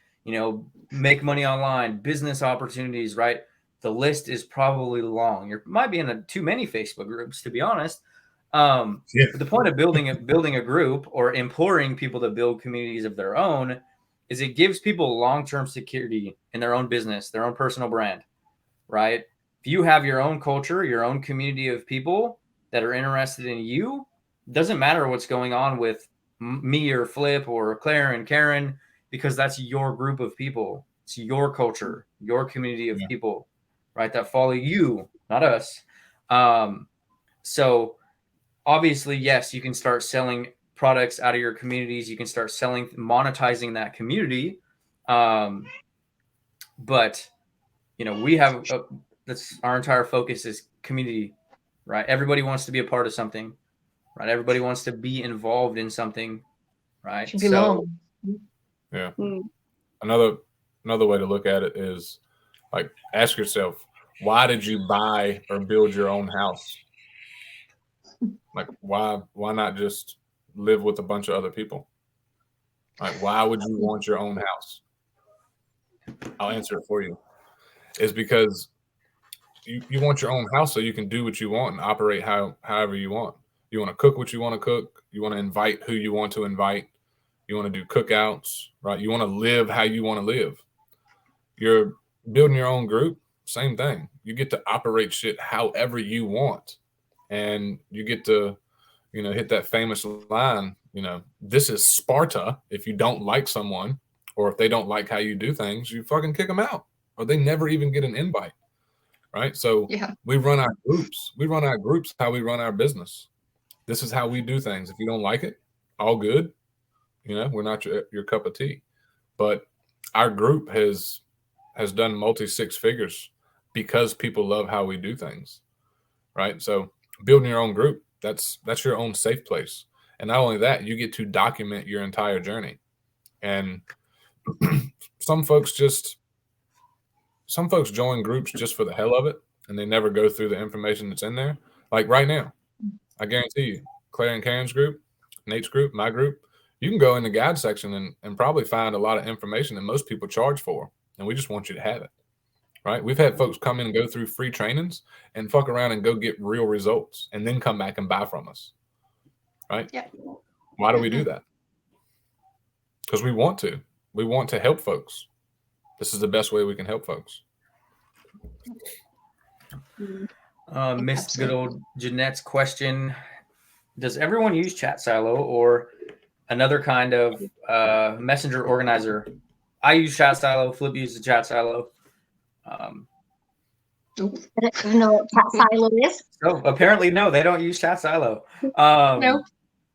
make money online, business opportunities, right? The list is probably long. You might be in too many Facebook groups, to be honest. But the point of building a group or imploring people to build communities of their own is it gives people long-term security in their own business, their own personal brand, right? If you have your own culture, your own community of people that are interested in you, it doesn't matter what's going on with me or Flip or Claire and Karen, because that's your group of people. It's your culture, your community of people, right? That follow you, not us. So obviously, yes, you can start selling products out of your communities. You can start monetizing that community. But, we have, that's our entire focus is community, right? Everybody wants to be a part of something, right? Everybody wants to be involved in something, right? So, yeah. Another way to look at it is like, ask yourself, why did you buy or build your own house? Like, why not just live with a bunch of other people? Like, why would you want your own house? I'll answer it for you. It's because you want your own house so you can do what you want and operate however you want. You want to cook what you want to cook. You want to invite who you want to invite. You want to do cookouts, right? You want to live how you want to live. You're building your own group, same thing. You get to operate shit however you want. And you get to, hit that famous line, this is Sparta. If you don't like someone or if they don't like how you do things, you fucking kick them out or they never even get an invite. Right. So we run our groups. We run our groups how we run our business. This is how we do things. If you don't like it, all good. We're not your cup of tea. But our group has done multi-six figures because people love how we do things. Right. So building your own group, that's your own safe place. And not only that, you get to document your entire journey. And some folks join groups just for the hell of it, and they never go through the information that's in there. Like right now, I guarantee you, Claire and Karen's group, Nate's group, my group, you can go in the guide section and probably find a lot of information that most people charge for, and we just want you to have it. Right? We've had folks come in and go through free trainings and fuck around and go get real results and then come back and buy from us. Right? Yeah. Why do we do that? Because we want to. We want to help folks. This is the best way we can help folks. Miss good old Jeanette's question: does everyone use Chat Silo or another kind of messenger organizer? I use Chat Silo. Flip uses Chat Silo. I don't even know what Chat Silo is. So apparently, no, they don't use Chat Silo. No.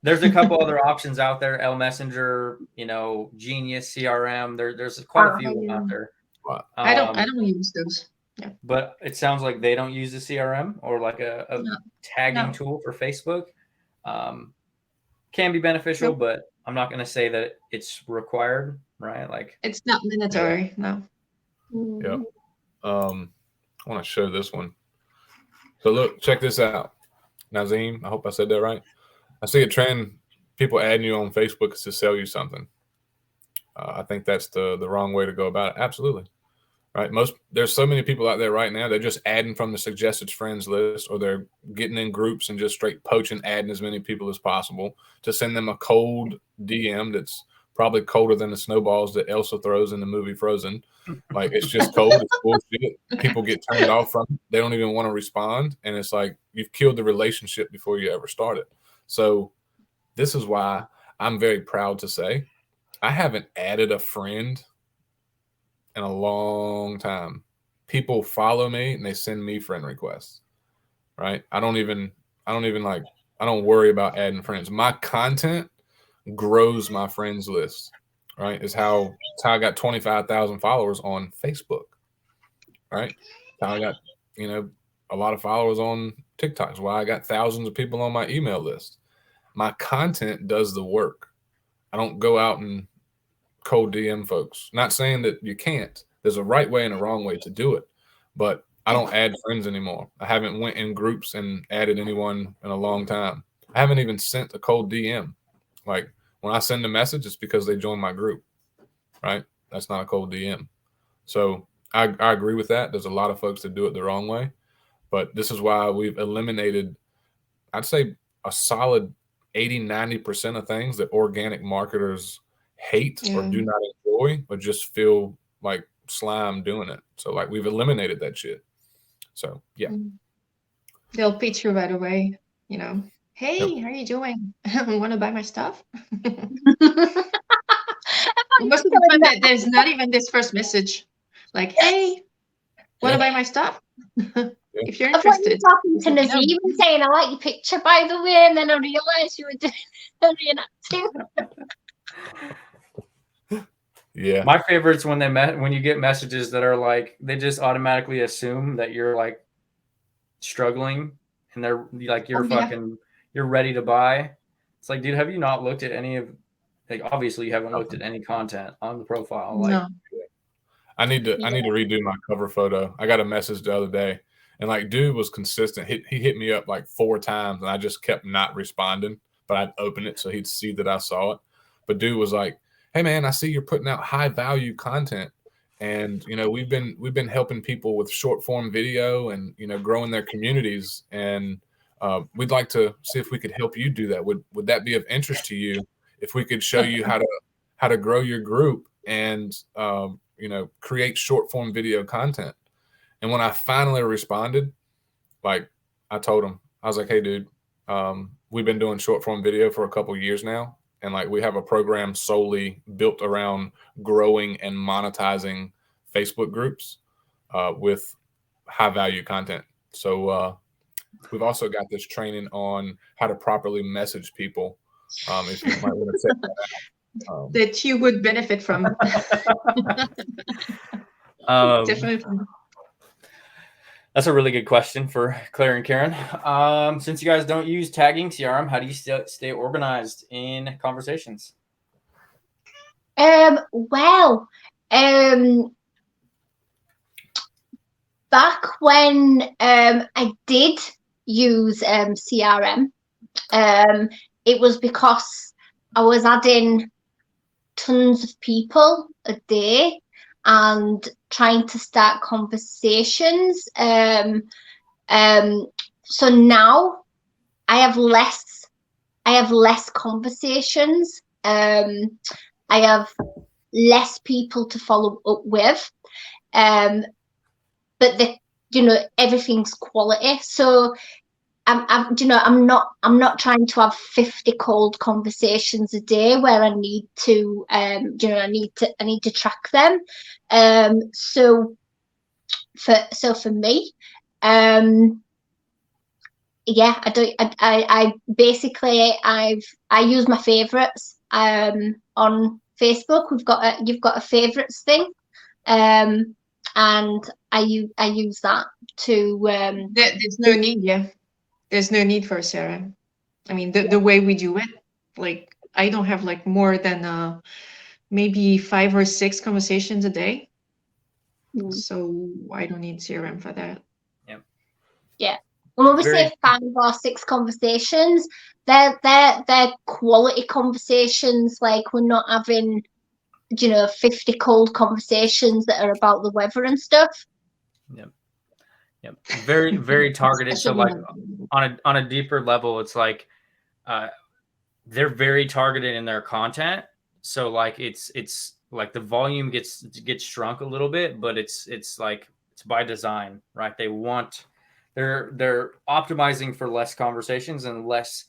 There's a couple other options out there. L Messenger, Genius CRM. There's quite a few out there. I don't use those. Yeah. But it sounds like they don't use the CRM or like a tagging tool for Facebook. Can be beneficial, but I'm not going to say that it's required, right? Like it's not mandatory. No. Yeah. I want to show this one. So look, check this out. Nazim, I hope I said that right. I see a trend. People adding you on Facebook to sell you something. I think that's the wrong way to go about it. Absolutely. Right. There's so many people out there right now. They're just adding from the suggested friends list, or they're getting in groups and just straight poaching, adding as many people as possible to send them a cold DM that's probably colder than the snowballs that Elsa throws in the movie Frozen. Like, it's just cold. It's bullshit. People get turned off from it. They don't even want to respond. And it's like, you've killed the relationship before you ever started. So this is why I'm very proud to say I haven't added a friend in a long time. People follow me and they send me friend requests, right? I don't worry about adding friends. My content grows my friends list, right? It's how I got 25,000 followers on Facebook, right? How I got, a lot of followers on TikTok. It's why I got thousands of people on my email list. My content does the work. I don't go out and cold DM folks. Not saying that you can't. There's a right way and a wrong way to do it, but I don't add friends anymore. I haven't went in groups and added anyone in a long time. I haven't even sent a cold DM. Like, when I send a message, it's because they joined my group, right? That's not a cold DM. So I agree with that. There's a lot of folks that do it the wrong way, but this is why we've eliminated, I'd say, a solid 80-90% of things that organic marketers hate or do not enjoy or just feel like slime doing it. So like, we've eliminated that shit. So yeah. They'll pitch you right away, Hey, how are you doing? Want to buy my stuff? Most of the time that there's not even this first message. Like, hey, want to buy my stuff? If you're interested. I thought you were talking to Nazim and saying, I like your picture, by the way, and then I realised you were doing reenacting. Yeah. My favorite's when when you get messages that are like, they just automatically assume that you're like struggling and they're like, you're ready to buy. It's like, dude, have you not looked at any of, like, obviously you haven't looked at any content on the profile. Like, no. I need to redo my cover photo. I got a message the other day and like, dude was consistent. He hit me up like 4 times and I just kept not responding, but I'd open it so he'd see that I saw it. But dude was like, hey man, I see you're putting out high value content. And, we've been helping people with short form video and, growing their communities. And we'd like to see if we could help you do that. Would that be of interest to you if we could show you how to grow your group and, create short form video content? And when I finally responded, like, I told him, I was like, hey dude, we've been doing short form video for a couple of years now. And like, we have a program solely built around growing and monetizing Facebook groups with high value content. So we've also got this training on how to properly message people. If you might want to check that out. That you would benefit from. Definitely. That's a really good question for Claire and Karen. Since you guys don't use tagging CRM, how do you stay organized in conversations? Back when I did use CRM, it was because I was adding tons of people a day and trying to start conversations. So now I have less conversations. I have less people to follow up with. But everything's quality. So I'm not trying to have 50 cold conversations a day where I need to, I need to track them. So for me, yeah, I basically I use my favorites on Facebook. You've got a favorites thing, and I use that to. There's no need, yeah. There's no need for a CRM. I mean, the way we do it, like I don't have like more than maybe 5 or 6 conversations a day. So I don't need CRM for that. Yeah. When we say 5 or 6 conversations, they're quality conversations. Like we're not having, 50 cold conversations that are about the weather and stuff. Yep. Very, very targeted. So like on a deeper level, it's like they're very targeted in their content. So like it's like the volume gets shrunk a little bit, but it's like it's by design, right? They're optimizing for less conversations and less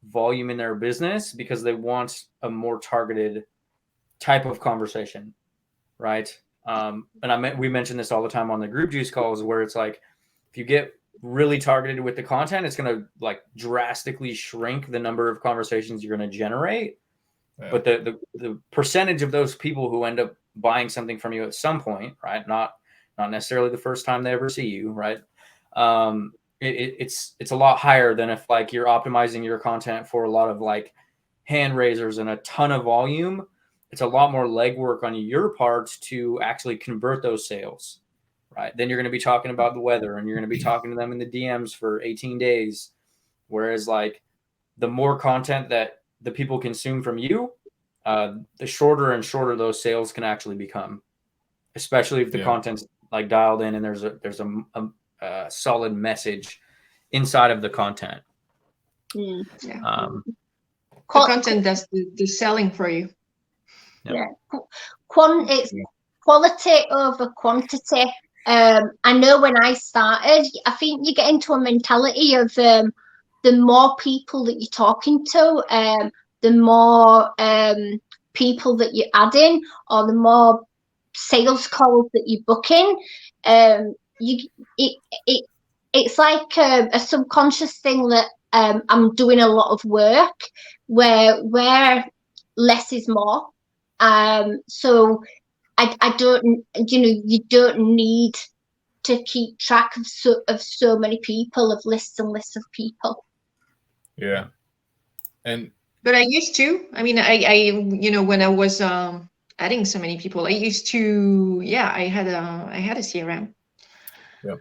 volume in their business because they want a more targeted type of conversation, right? And we mention this all the time on the group juice calls, where it's like if you get really targeted with the content, it's going to like drastically shrink the number of conversations you're going to generate. Yeah. But the percentage of those people who end up buying something from you at some point, right? Not necessarily the first time they ever see you, right? It's a lot higher than if like you're optimizing your content for a lot of like hand raisers and a ton of volume. It's a lot more legwork on your part to actually convert those sales, right? Then you're going to be talking about the weather and you're going to be talking to them in the DMs for 18 days. Whereas like the more content that the people consume from you, the shorter and shorter those sales can actually become, especially if the content's like dialed in and there's a solid message inside of the content. The content does the selling for you. Yeah, it's quality over quantity. I know when I started, I think you get into a mentality of the more people that you're talking to, the more people that you're adding, or the more sales calls that you're booking. It's like a subconscious thing that I'm doing a lot of work where less is more. So I don't, you don't need to keep track of so many people, of lists and lists of people. Yeah. But I used to, I mean, I when I was adding so many people, I used to, I had a CRM. Yep.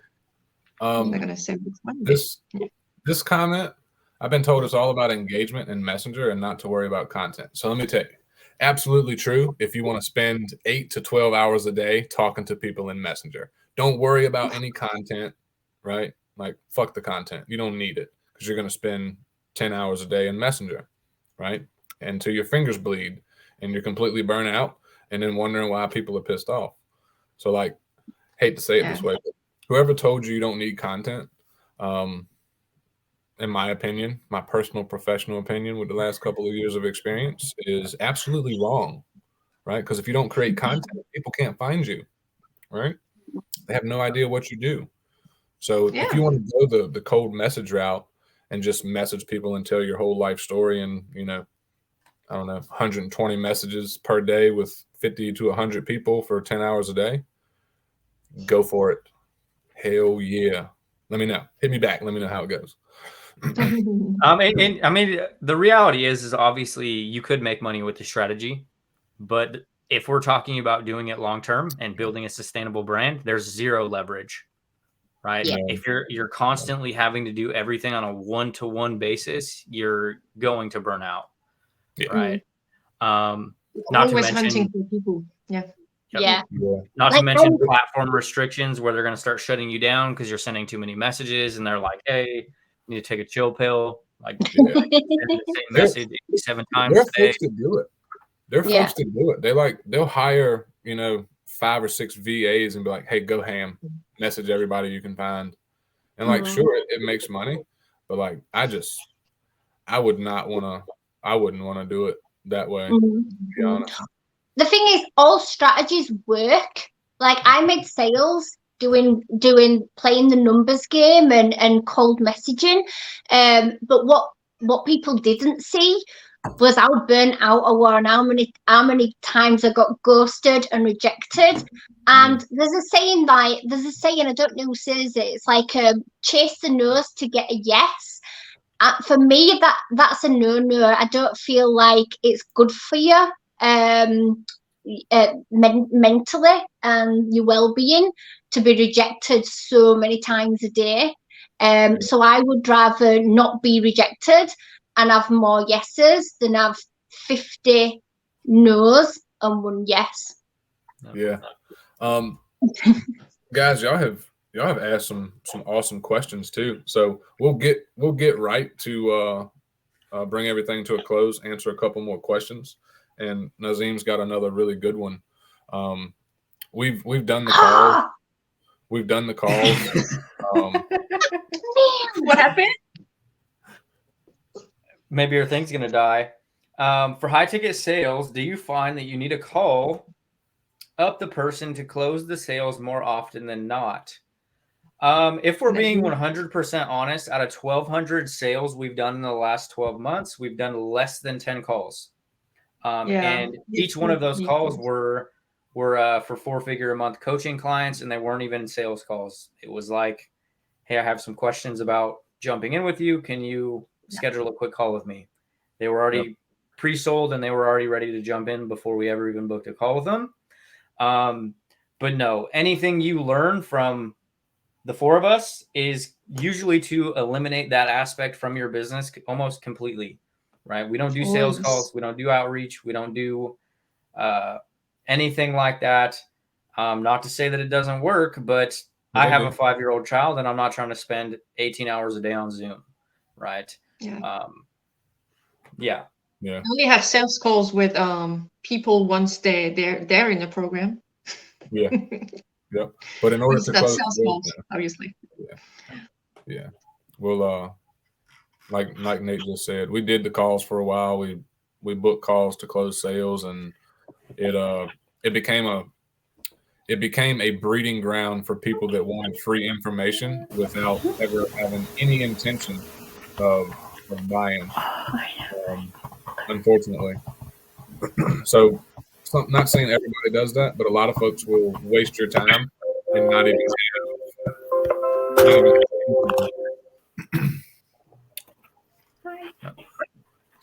I'm not gonna say which one. This comment, I've been told it's all about engagement in Messenger and not to worry about content. So let me tell you, absolutely true. If you want to spend 8 to 12 hours a day talking to people in Messenger, don't worry about any content, right? Like fuck the content. You don't need it because you're going to spend 10 hours a day in Messenger, right? Until your fingers bleed and you're completely burnt out and then wondering why people are pissed off. So like, hate to say it this way, but whoever told you don't need content, in my opinion, my personal professional opinion with the last couple of years of experience, is absolutely wrong, right? Because if you don't create content, people can't find you, right? They have no idea what you do. So if you want to go the cold message route and just message people and tell your whole life story and, 120 messages per day with 50 to 100 people for 10 hours a day, go for it. Hell yeah. Let me know. Hit me back. Let me know how it goes. I mean, the reality is obviously you could make money with the strategy, but if we're talking about doing it long term and building a sustainable brand, there's zero leverage, right? Yeah. If you're constantly having to do everything on a one-to-one basis, you're going to burn out, right? Not to mention hunting for people. Not to mention platform restrictions where they're going to start shutting you down because you're sending too many messages, and they're like, "Hey, you need to take a chill pill." Like send the same message 87 times. There are folks that do it. There are folks that do it. They'll hire, 5 or 6 VAs and be like, hey, go ham, message everybody you can find. And like, sure, it makes money, but like, I wouldn't want to do it that way, to be honest. The thing is, all strategies work. Like, I made sales playing the numbers game and cold messaging. But what people didn't see was how burnt out I was and how many times I got ghosted and rejected. And there's a saying, I don't know who says it. It's like chase the no's to get a yes. For me, that's a no. I don't feel like it's good for you mentally and your well-being to be rejected so many times a day. So I would rather not be rejected and have more yeses than have 50 no's and 1 yes. Yeah. Guys, y'all have asked some awesome questions too. So we'll get right to bring everything to a close, answer a couple more questions. And Nazim's got another really good one. We've done the call. We've done the calls. What happened? Maybe your thing's gonna die. For high ticket sales, do you find that you need to call up the person to close the sales more often than not? If we're being 100% honest, out of 1,200 sales we've done in the last 12 months, we've done less than 10 calls. And each one of those calls were for 4-figure a month coaching clients, and they weren't even sales calls. It was like, hey, I have some questions about jumping in with you. Can you schedule a quick call with me? They were already pre-sold and they were already ready to jump in before we ever even booked a call with them. But no, anything you learn from the 4 of us is usually to eliminate that aspect from your business almost completely, right? We don't do sales calls. We don't do outreach. We don't do anything like that. Not to say that it doesn't work, but I have a 5-year-old child and I'm not trying to spend 18 hours a day on Zoom, right? Yeah. Yeah. I only have sales calls with people once they're in the program. Yeah. Yep. But in order to close sales calls, obviously. Yeah. Well, like Nate just said, we did the calls for a while. We booked calls to close sales, and it became a breeding ground for people that wanted free information without ever having any intention of buying. Unfortunately. So, not saying everybody does that, but a lot of folks will waste your time and not even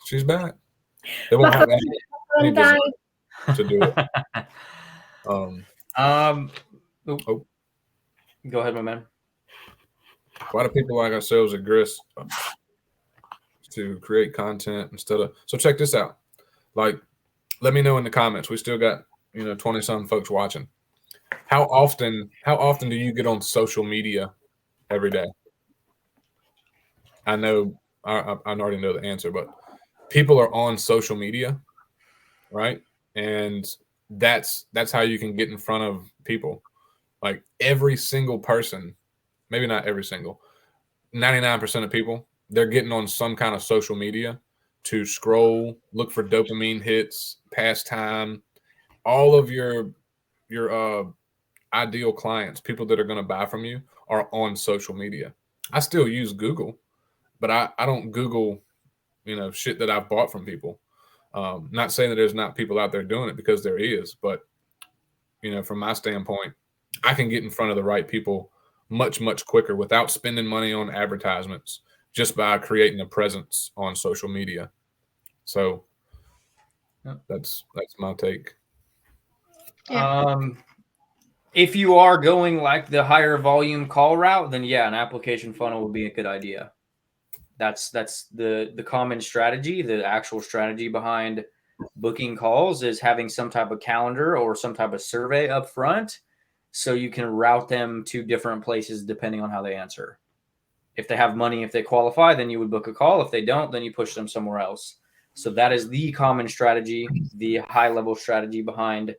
She's back. They won't have any to do it. Go ahead, my man. Why do people like ourselves agree to create content instead of? So check this out. Like, let me know in the comments. We still got 20-some folks watching. How often do you get on social media every day? I know I already know the answer, but people are on social media, right? And that's how you can get in front of people. Like, every single person, maybe not every single, 99% of people, they're getting on some kind of social media to scroll, look for dopamine hits, pass time. All of your ideal clients, people that are going to buy from you, are on social media. I still use Google, but I don't Google, shit that I've bought from people. Not saying that there's not people out there doing it, because there is, but from my standpoint, I can get in front of the right people much, much quicker without spending money on advertisements, just by creating a presence on social media. So that's my take. Yeah. If you are going like the higher volume call route, then an application funnel would be a good idea. That's the common strategy. The actual strategy behind booking calls is having some type of calendar or some type of survey up front, so you can route them to different places depending on how they answer. If they have money, if they qualify, then you would book a call. If they don't, then you push them somewhere else. So that is the common strategy, the high level strategy behind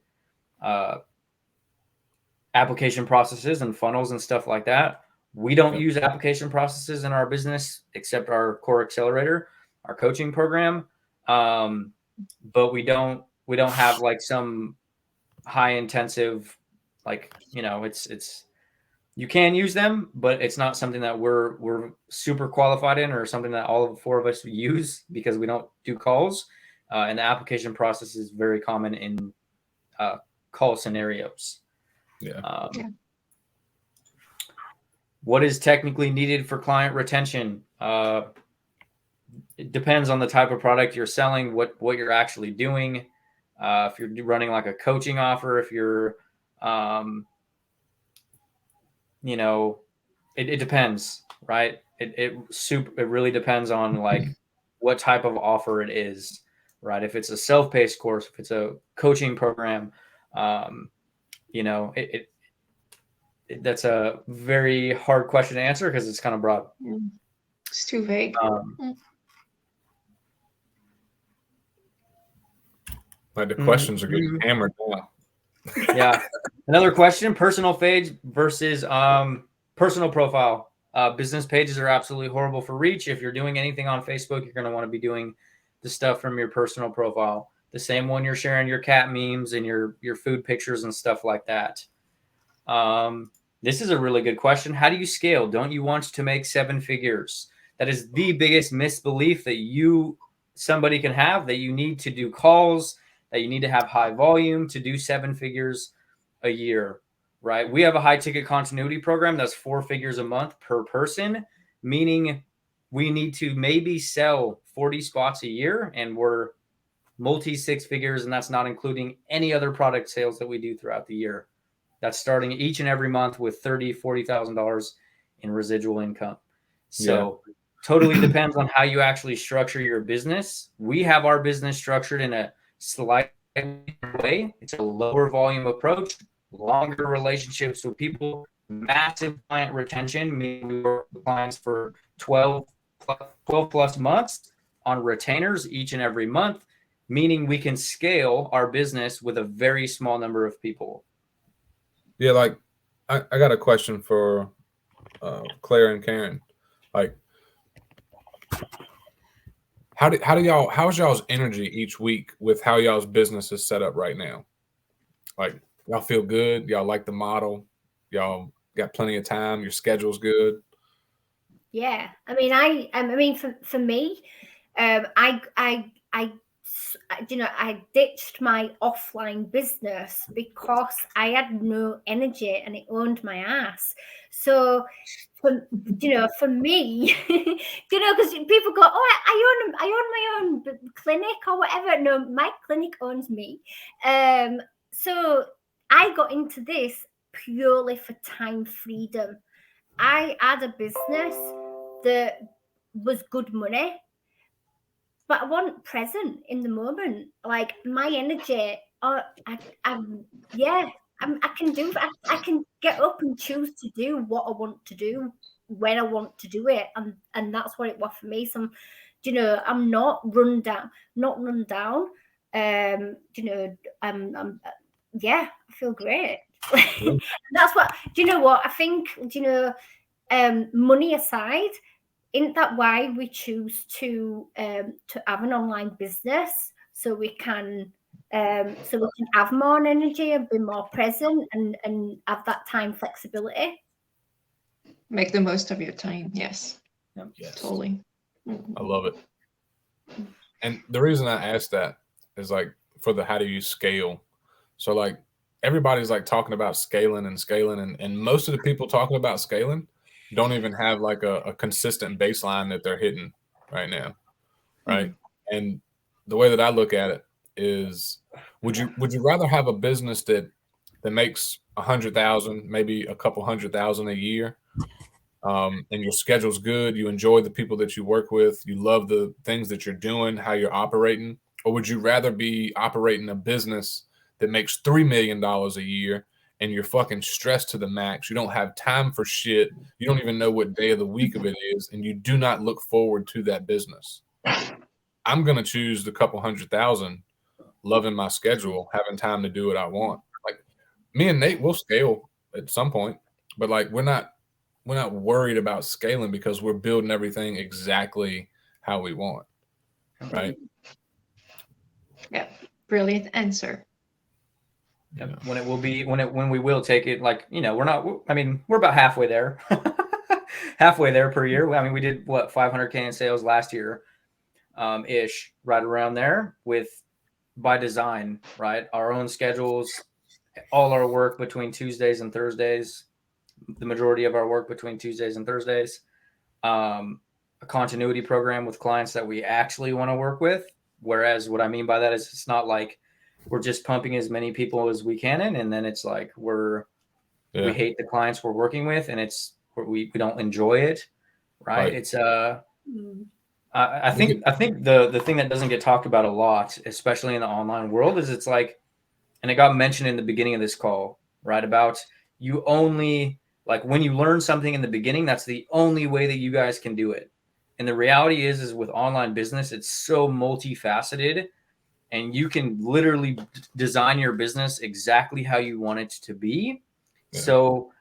application processes and funnels and stuff like that. We don't use application processes in our business except our core accelerator, our coaching program. But we don't have like some high intensive, like, you know, it's you can use them, but it's not something that we're super qualified in, or something that all of 4 of us use, because we don't do calls. And the application process is very common in call scenarios. Yeah. What is technically needed for client retention? It depends on the type of product you're selling, what you're actually doing. If you're running like a coaching offer, if you're, you know, it depends, right? It really depends on like what type of offer it is, right? If it's a self-paced course, if it's a coaching program, you know, that's a very hard question to answer because it's kind of broad. It's too vague. Like the questions are getting hammered now. Yeah. Another question: personal page versus personal profile. Business pages are absolutely horrible for reach. If you're doing anything on Facebook, you're going to want to be doing the stuff from your personal profile. The same one you're sharing your cat memes and your food pictures and stuff like that. This is a really good question. How do you scale? Don't you want to make 7 figures? That is the biggest misbelief that somebody can have, that you need to do calls, that you need to have high volume to do 7 figures a year, right? We have a high ticket continuity program that's 4 figures a month per person, meaning we need to maybe sell 40 spots a year, and we're multi 6 figures, and that's not including any other product sales that we do throughout the year. That's starting each and every month with $30,000, $40,000 in residual income. So totally depends on how you actually structure your business. We have our business structured in a slight way. It's a lower volume approach, longer relationships with people, massive client retention, meaning we work with clients for 12 plus months on retainers each and every month, meaning we can scale our business with a very small number of people. Yeah, like I got a question for Claire and Karen. Like, how's y'all's energy each week with how y'all's business is set up right now? Like, y'all feel good? Y'all like the model? Y'all got plenty of time? Your schedule's good? Yeah, I mean, for me, I ditched my offline business because I had no energy and it owned my ass. So, for me, because people go, oh, I own my own clinic or whatever. No, my clinic owns me. So I got into this purely for time freedom. I had a business that was good money, but I wasn't present in the moment. Like, my energy, I can do. I can get up and choose to do what I want to do when I want to do it, and that's what it was for me. So, I'm not run down. I feel great. That's what. Do you know what I think? Money aside, isn't that why we choose to have an online business, so we can have more energy and be more present and have that time flexibility? Make the most of your time. Yes. Yes. Totally. I love it. And the reason I asked that is like for the how do you scale? So like everybody's like talking about scaling, and most of the people talking about scaling don't even have like a consistent baseline that they're hitting right now, right? And the way that I look at it is, would you rather have a business that makes 100,000, maybe a couple 100,000 a year, and your schedule's good, you enjoy the people that you work with, you love the things that you're doing, how you're operating, or would you rather be operating a business that makes $3 million a year and you're fucking stressed to the max? You don't have time for shit. You don't even know what day of the week of it is, and you do not look forward to that business. I'm going to choose the couple 100,000, loving my schedule, having time to do what I want. Like, me and Nate will scale at some point, but like we're not worried about scaling because we're building everything exactly how we want, right? Yeah, brilliant answer. Yep. When it will be, when we will take it, like, we're not, I mean, we're about halfway there, halfway there per year. I mean, we did what, 500K in sales last year, ish, right around there with by design, right? Our own schedules, all our work between Tuesdays and Thursdays, the majority of our work between Tuesdays and Thursdays, a continuity program with clients that we actually want to work with. Whereas what I mean by that is it's not like we're just pumping as many people as we can in, and then it's like we hate the clients we're working with, and we don't enjoy it, right? It's I think the thing that doesn't get talked about a lot, especially in the online world, is it's like, and it got mentioned in the beginning of this call, right? About you only, like, when you learn something in the beginning, that's the only way that you guys can do it. And the reality is with online business, it's so multifaceted, and you can literally design your business exactly how you want it to be. Yeah. So,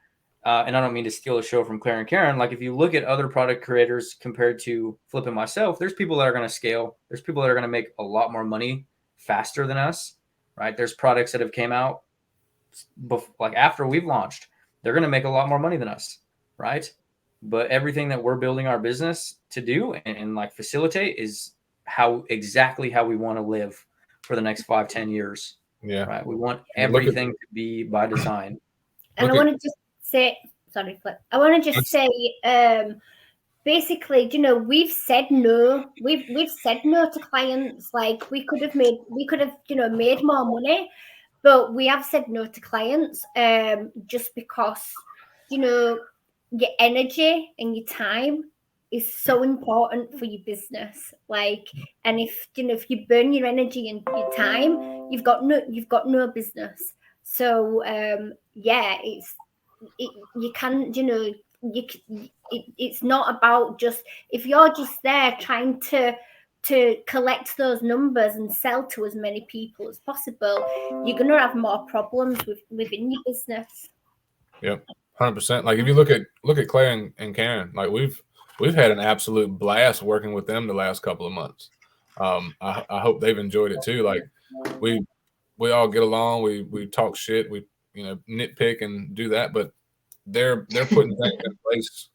and I don't mean to steal a show from Claire and Karen. Like, if you look at other product creators compared to Flip and myself, there's people that are going to scale. There's people that are going to make a lot more money faster than us, right? There's products that have came out like after we've launched. They're going to make a lot more money than us, right? But everything that we're building our business to do and like facilitate is exactly how we want to live for the next 5-10 years. Yeah. Right. We want everything to be by design. And I want to just say, sorry, Flip. I want to just say, basically, we've said no. We've said no to clients. Like we could have made more money, but we have said no to clients just because, your energy and your time is so important for your business. Like, and if you burn your energy and your time, you've got no business. So it's not about just, if you're just there trying to collect those numbers and sell to as many people as possible, you're going to have more problems within your business. Yep, 100%. Like if you look at Claire and Karen, like we've had an absolute blast working with them the last couple of months. I hope they've enjoyed it too. Like we all get along, we talk shit, we nitpick and do that, but they're putting things in place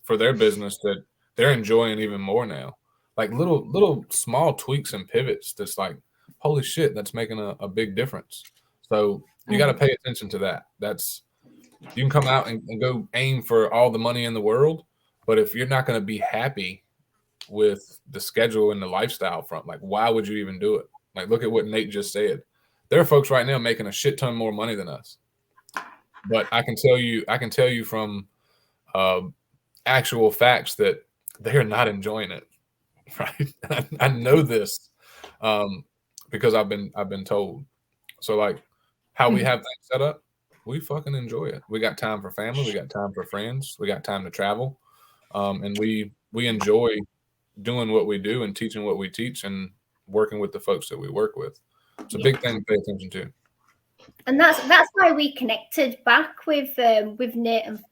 for their business that they're enjoying even more now. Like little small tweaks and pivots that's like, holy shit, that's making a big difference. So you got to pay attention to that. You can come out and go aim for all the money in the world, but if you're not going to be happy with the schedule and the lifestyle front, like why would you even do it? Like look at what Nate just said. There are folks right now making a shit ton more money than us. But I can tell you from actual facts that they're not enjoying it, right? I know this because I've been told. So like how we have things set up, we fucking enjoy it. We got time for family, we got time for friends, we got time to travel, and we enjoy doing what we do and teaching what we teach and working with the folks that we work with. It's a big thing to pay attention to. And that's why we connected back with Nate and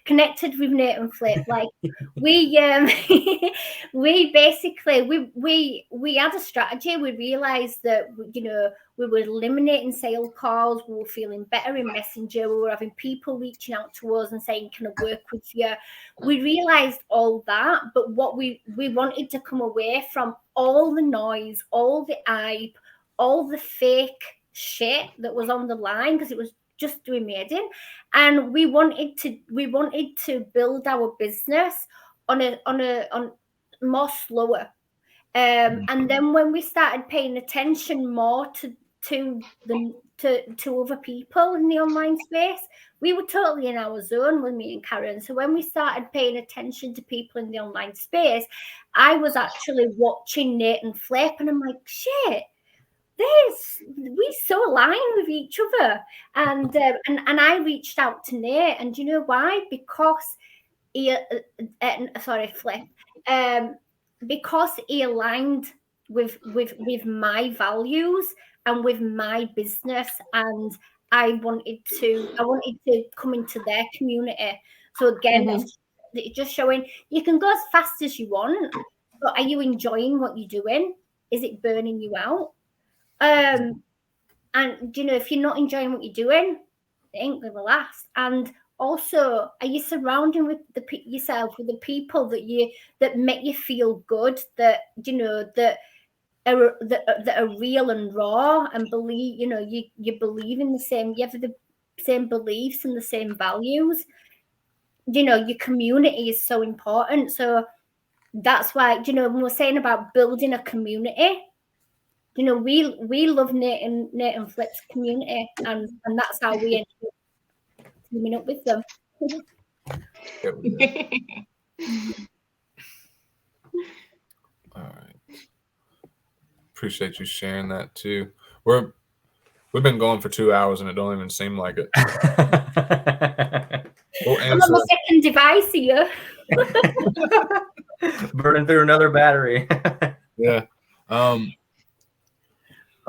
connected with Nate and Flip. Like we we basically we had a strategy. We realized that we were eliminating sales calls. We were feeling better in Messenger. We were having people reaching out to us and saying, "Can I work with you?" We realized all that, but what we wanted to come away from all the noise, all the hype, all the fake shit that was on the line, because it was just doing me head in, and we wanted to build our business on more slower, and then when we started paying attention more to other people in the online space, we were totally in our zone with me and Karen. So when we started paying attention to people in the online space, I was actually watching Nate and Flip, and I'm like, shit, we so align with each other, and I reached out to Nate, and do you know why? Because Flip, because he aligned with my values and with my business, and I wanted to come into their community. So again, it's just showing you can go as fast as you want, but are you enjoying what you're doing? Is it burning you out? And if you're not enjoying what you're doing, it ain't gonna last. And also, are you surrounding with yourself with the people that make you feel good, that that are real and raw, and believe, you believe in you have the same beliefs and the same values. Your community is so important. So that's why, when we're saying about building a community, we love Nate and Flip's community, and that's how we end up teaming up with them. All right. Appreciate you sharing that too. We've been going for 2 hours and it don't even seem like it. We'll I'm on my second device here. Burning through another battery. Yeah. I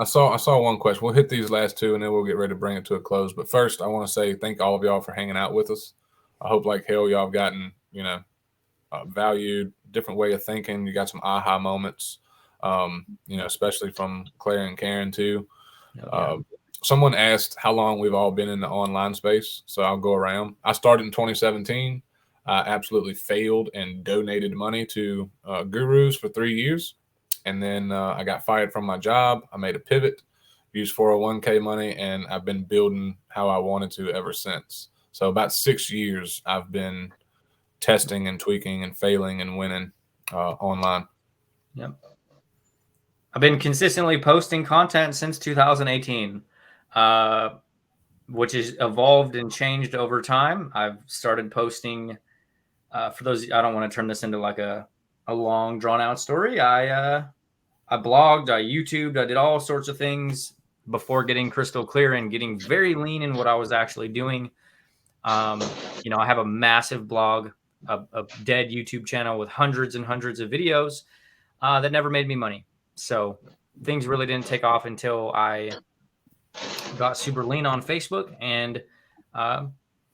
saw one question. We'll hit these last two and then we'll get ready to bring it to a close. But first, I want to say thank all of y'all for hanging out with us. I hope like hell y'all have gotten, valued, different way of thinking. You got some aha moments, especially from Claire and Karen too. Someone asked how long we've all been in the online space. So I'll go around. I started in 2017. I absolutely failed and donated money to gurus for 3 years. And then I got fired from my job. I made a pivot, used 401k money, and I've been building how I wanted to ever since. So about 6 years I've been testing and tweaking and failing and winning online. Yep. I've been consistently posting content since 2018, which has evolved and changed over time. I've started posting, for those, I don't want to turn this into like a long drawn out story. I blogged, I YouTubed, I did all sorts of things before getting crystal clear and getting very lean in what I was actually doing. I have a massive blog, a dead YouTube channel with hundreds and hundreds of videos that never made me money. So things really didn't take off until I got super lean on Facebook and,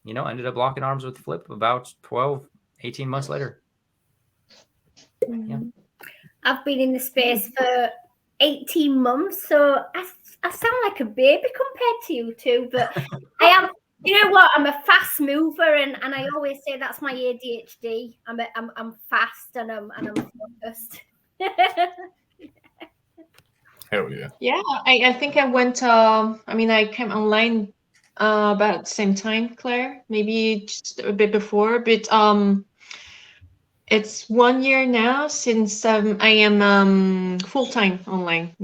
ended up locking arms with Flip about 18 months later. Yeah. I've been in the space for 18 months, so I sound like a baby compared to you two, but I am. You know what? I'm a fast mover, and I always say that's my ADHD. I'm fast and I'm focused. Hell yeah. Yeah, I think I went. I came online about the same time, Claire. Maybe just a bit before, but it's 1 year now since I am full time online.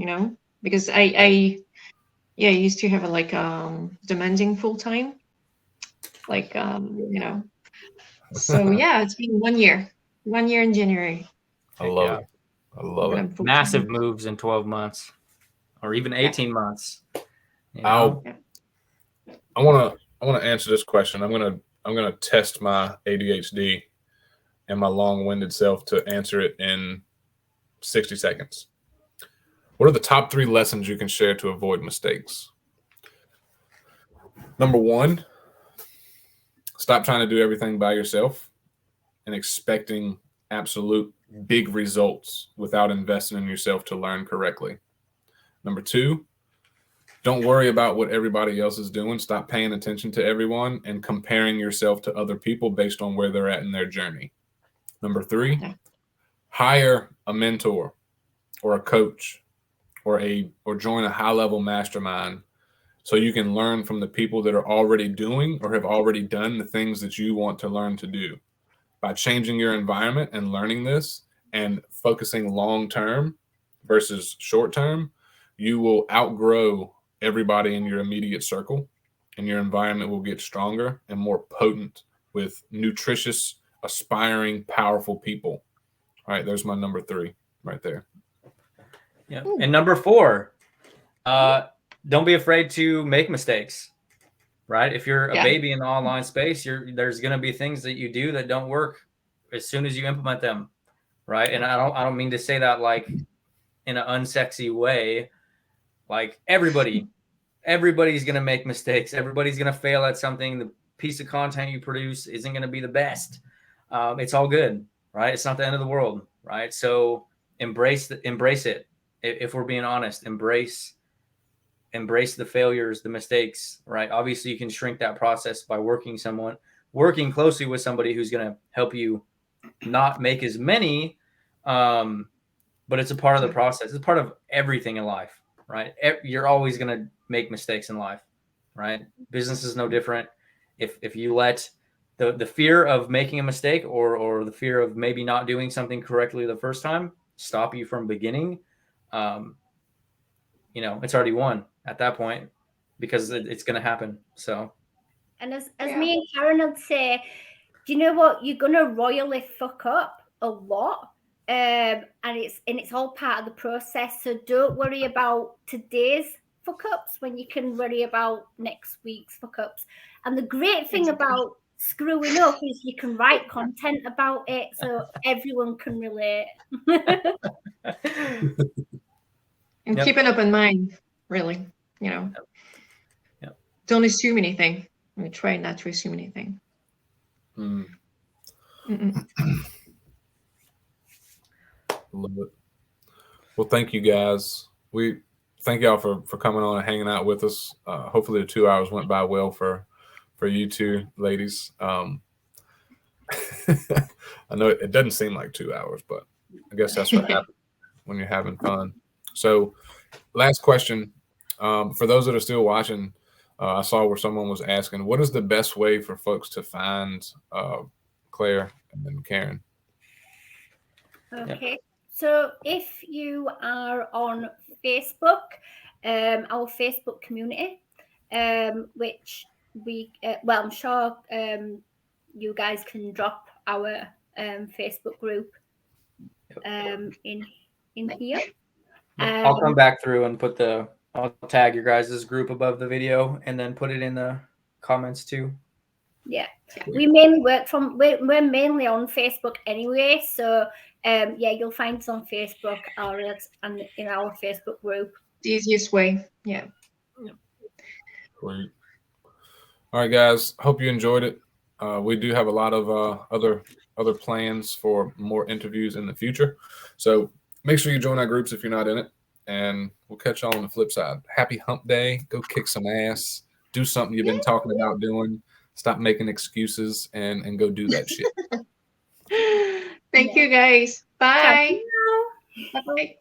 Because I used to have a demanding full time, So yeah, it's been 1 year. 1 year in January. I love it. I love it. Massive moves in 12 months or even 18 months. I want to answer this question. I'm going to test my ADHD and my long-winded self to answer it in 60 seconds. What are the top 3 lessons you can share to avoid mistakes? Number 1, stop trying to do everything by yourself and expecting absolute big results without investing in yourself to learn correctly. Number 2, don't worry about what everybody else is doing. Stop paying attention to everyone and comparing yourself to other people based on where they're at in their journey. Number 3, hire a mentor or a coach or join a high-level mastermind so you can learn from the people that are already doing or have already done the things that you want to learn to do. By changing your environment and learning this and focusing long-term versus short-term, you will outgrow everybody in your immediate circle and your environment will get stronger and more potent with nutritious, aspiring, powerful people. All right, there's my number 3 right there. Yeah. And number 4, don't be afraid to make mistakes. Right? If you're a baby in the online space, there's going to be things that you do that don't work as soon as you implement them. Right? And I don't mean to say that like in an unsexy way. Like everybody everybody's going to make mistakes. Everybody's going to fail at something. The piece of content you produce isn't going to be the best. It's all good, right? It's not the end of the world, right? So embrace it. If we're being honest, embrace the failures, the mistakes, right? Obviously you can shrink that process by working closely with somebody who's going to help you not make as many, but it's a part of the process. It's part of everything in life, right? You're always going to make mistakes in life, right? Business is no different. If you let the fear of making a mistake or the fear of maybe not doing something correctly the first time stop you from beginning, it's already won at that point because it's going to happen. So, and as me and Karen would say, do you know what? You're going to royally fuck up a lot. And it's all part of the process. So don't worry about today's fuck ups when you can worry about next week's fuck ups. And the great thing about screwing up is you can write content about it so everyone can relate. And keep an open mind, really. Don't assume anything. I mean, try not to assume anything. Love it. Well, thank you guys. We thank y'all for coming on and hanging out with us. Hopefully the 2 hours went by well for you two ladies. I know it doesn't seem like 2 hours, but I guess that's what happens when you're having fun. So last question, for those that are still watching, I saw where someone was asking, what is the best way for folks to find Claire and then Karen? Okay. So if you are on Facebook, our Facebook community, which I'm sure you guys can drop our Facebook group in here. I'll come back through and I'll tag your guys' group above the video and then put it in the comments too. Yeah, we mainly we're mainly on Facebook anyway, so you'll find us on Facebook or and in our Facebook group. The easiest way, yeah. Great. All right, guys. Hope you enjoyed it. We do have a lot of other plans for more interviews in the future, so make sure you join our groups if you're not in it, and we'll catch y'all on the flip side. Happy Hump Day. Go kick some ass. Do something you've been talking about doing. Stop making excuses and go do that shit. Thank you, guys. Bye. Bye. Bye.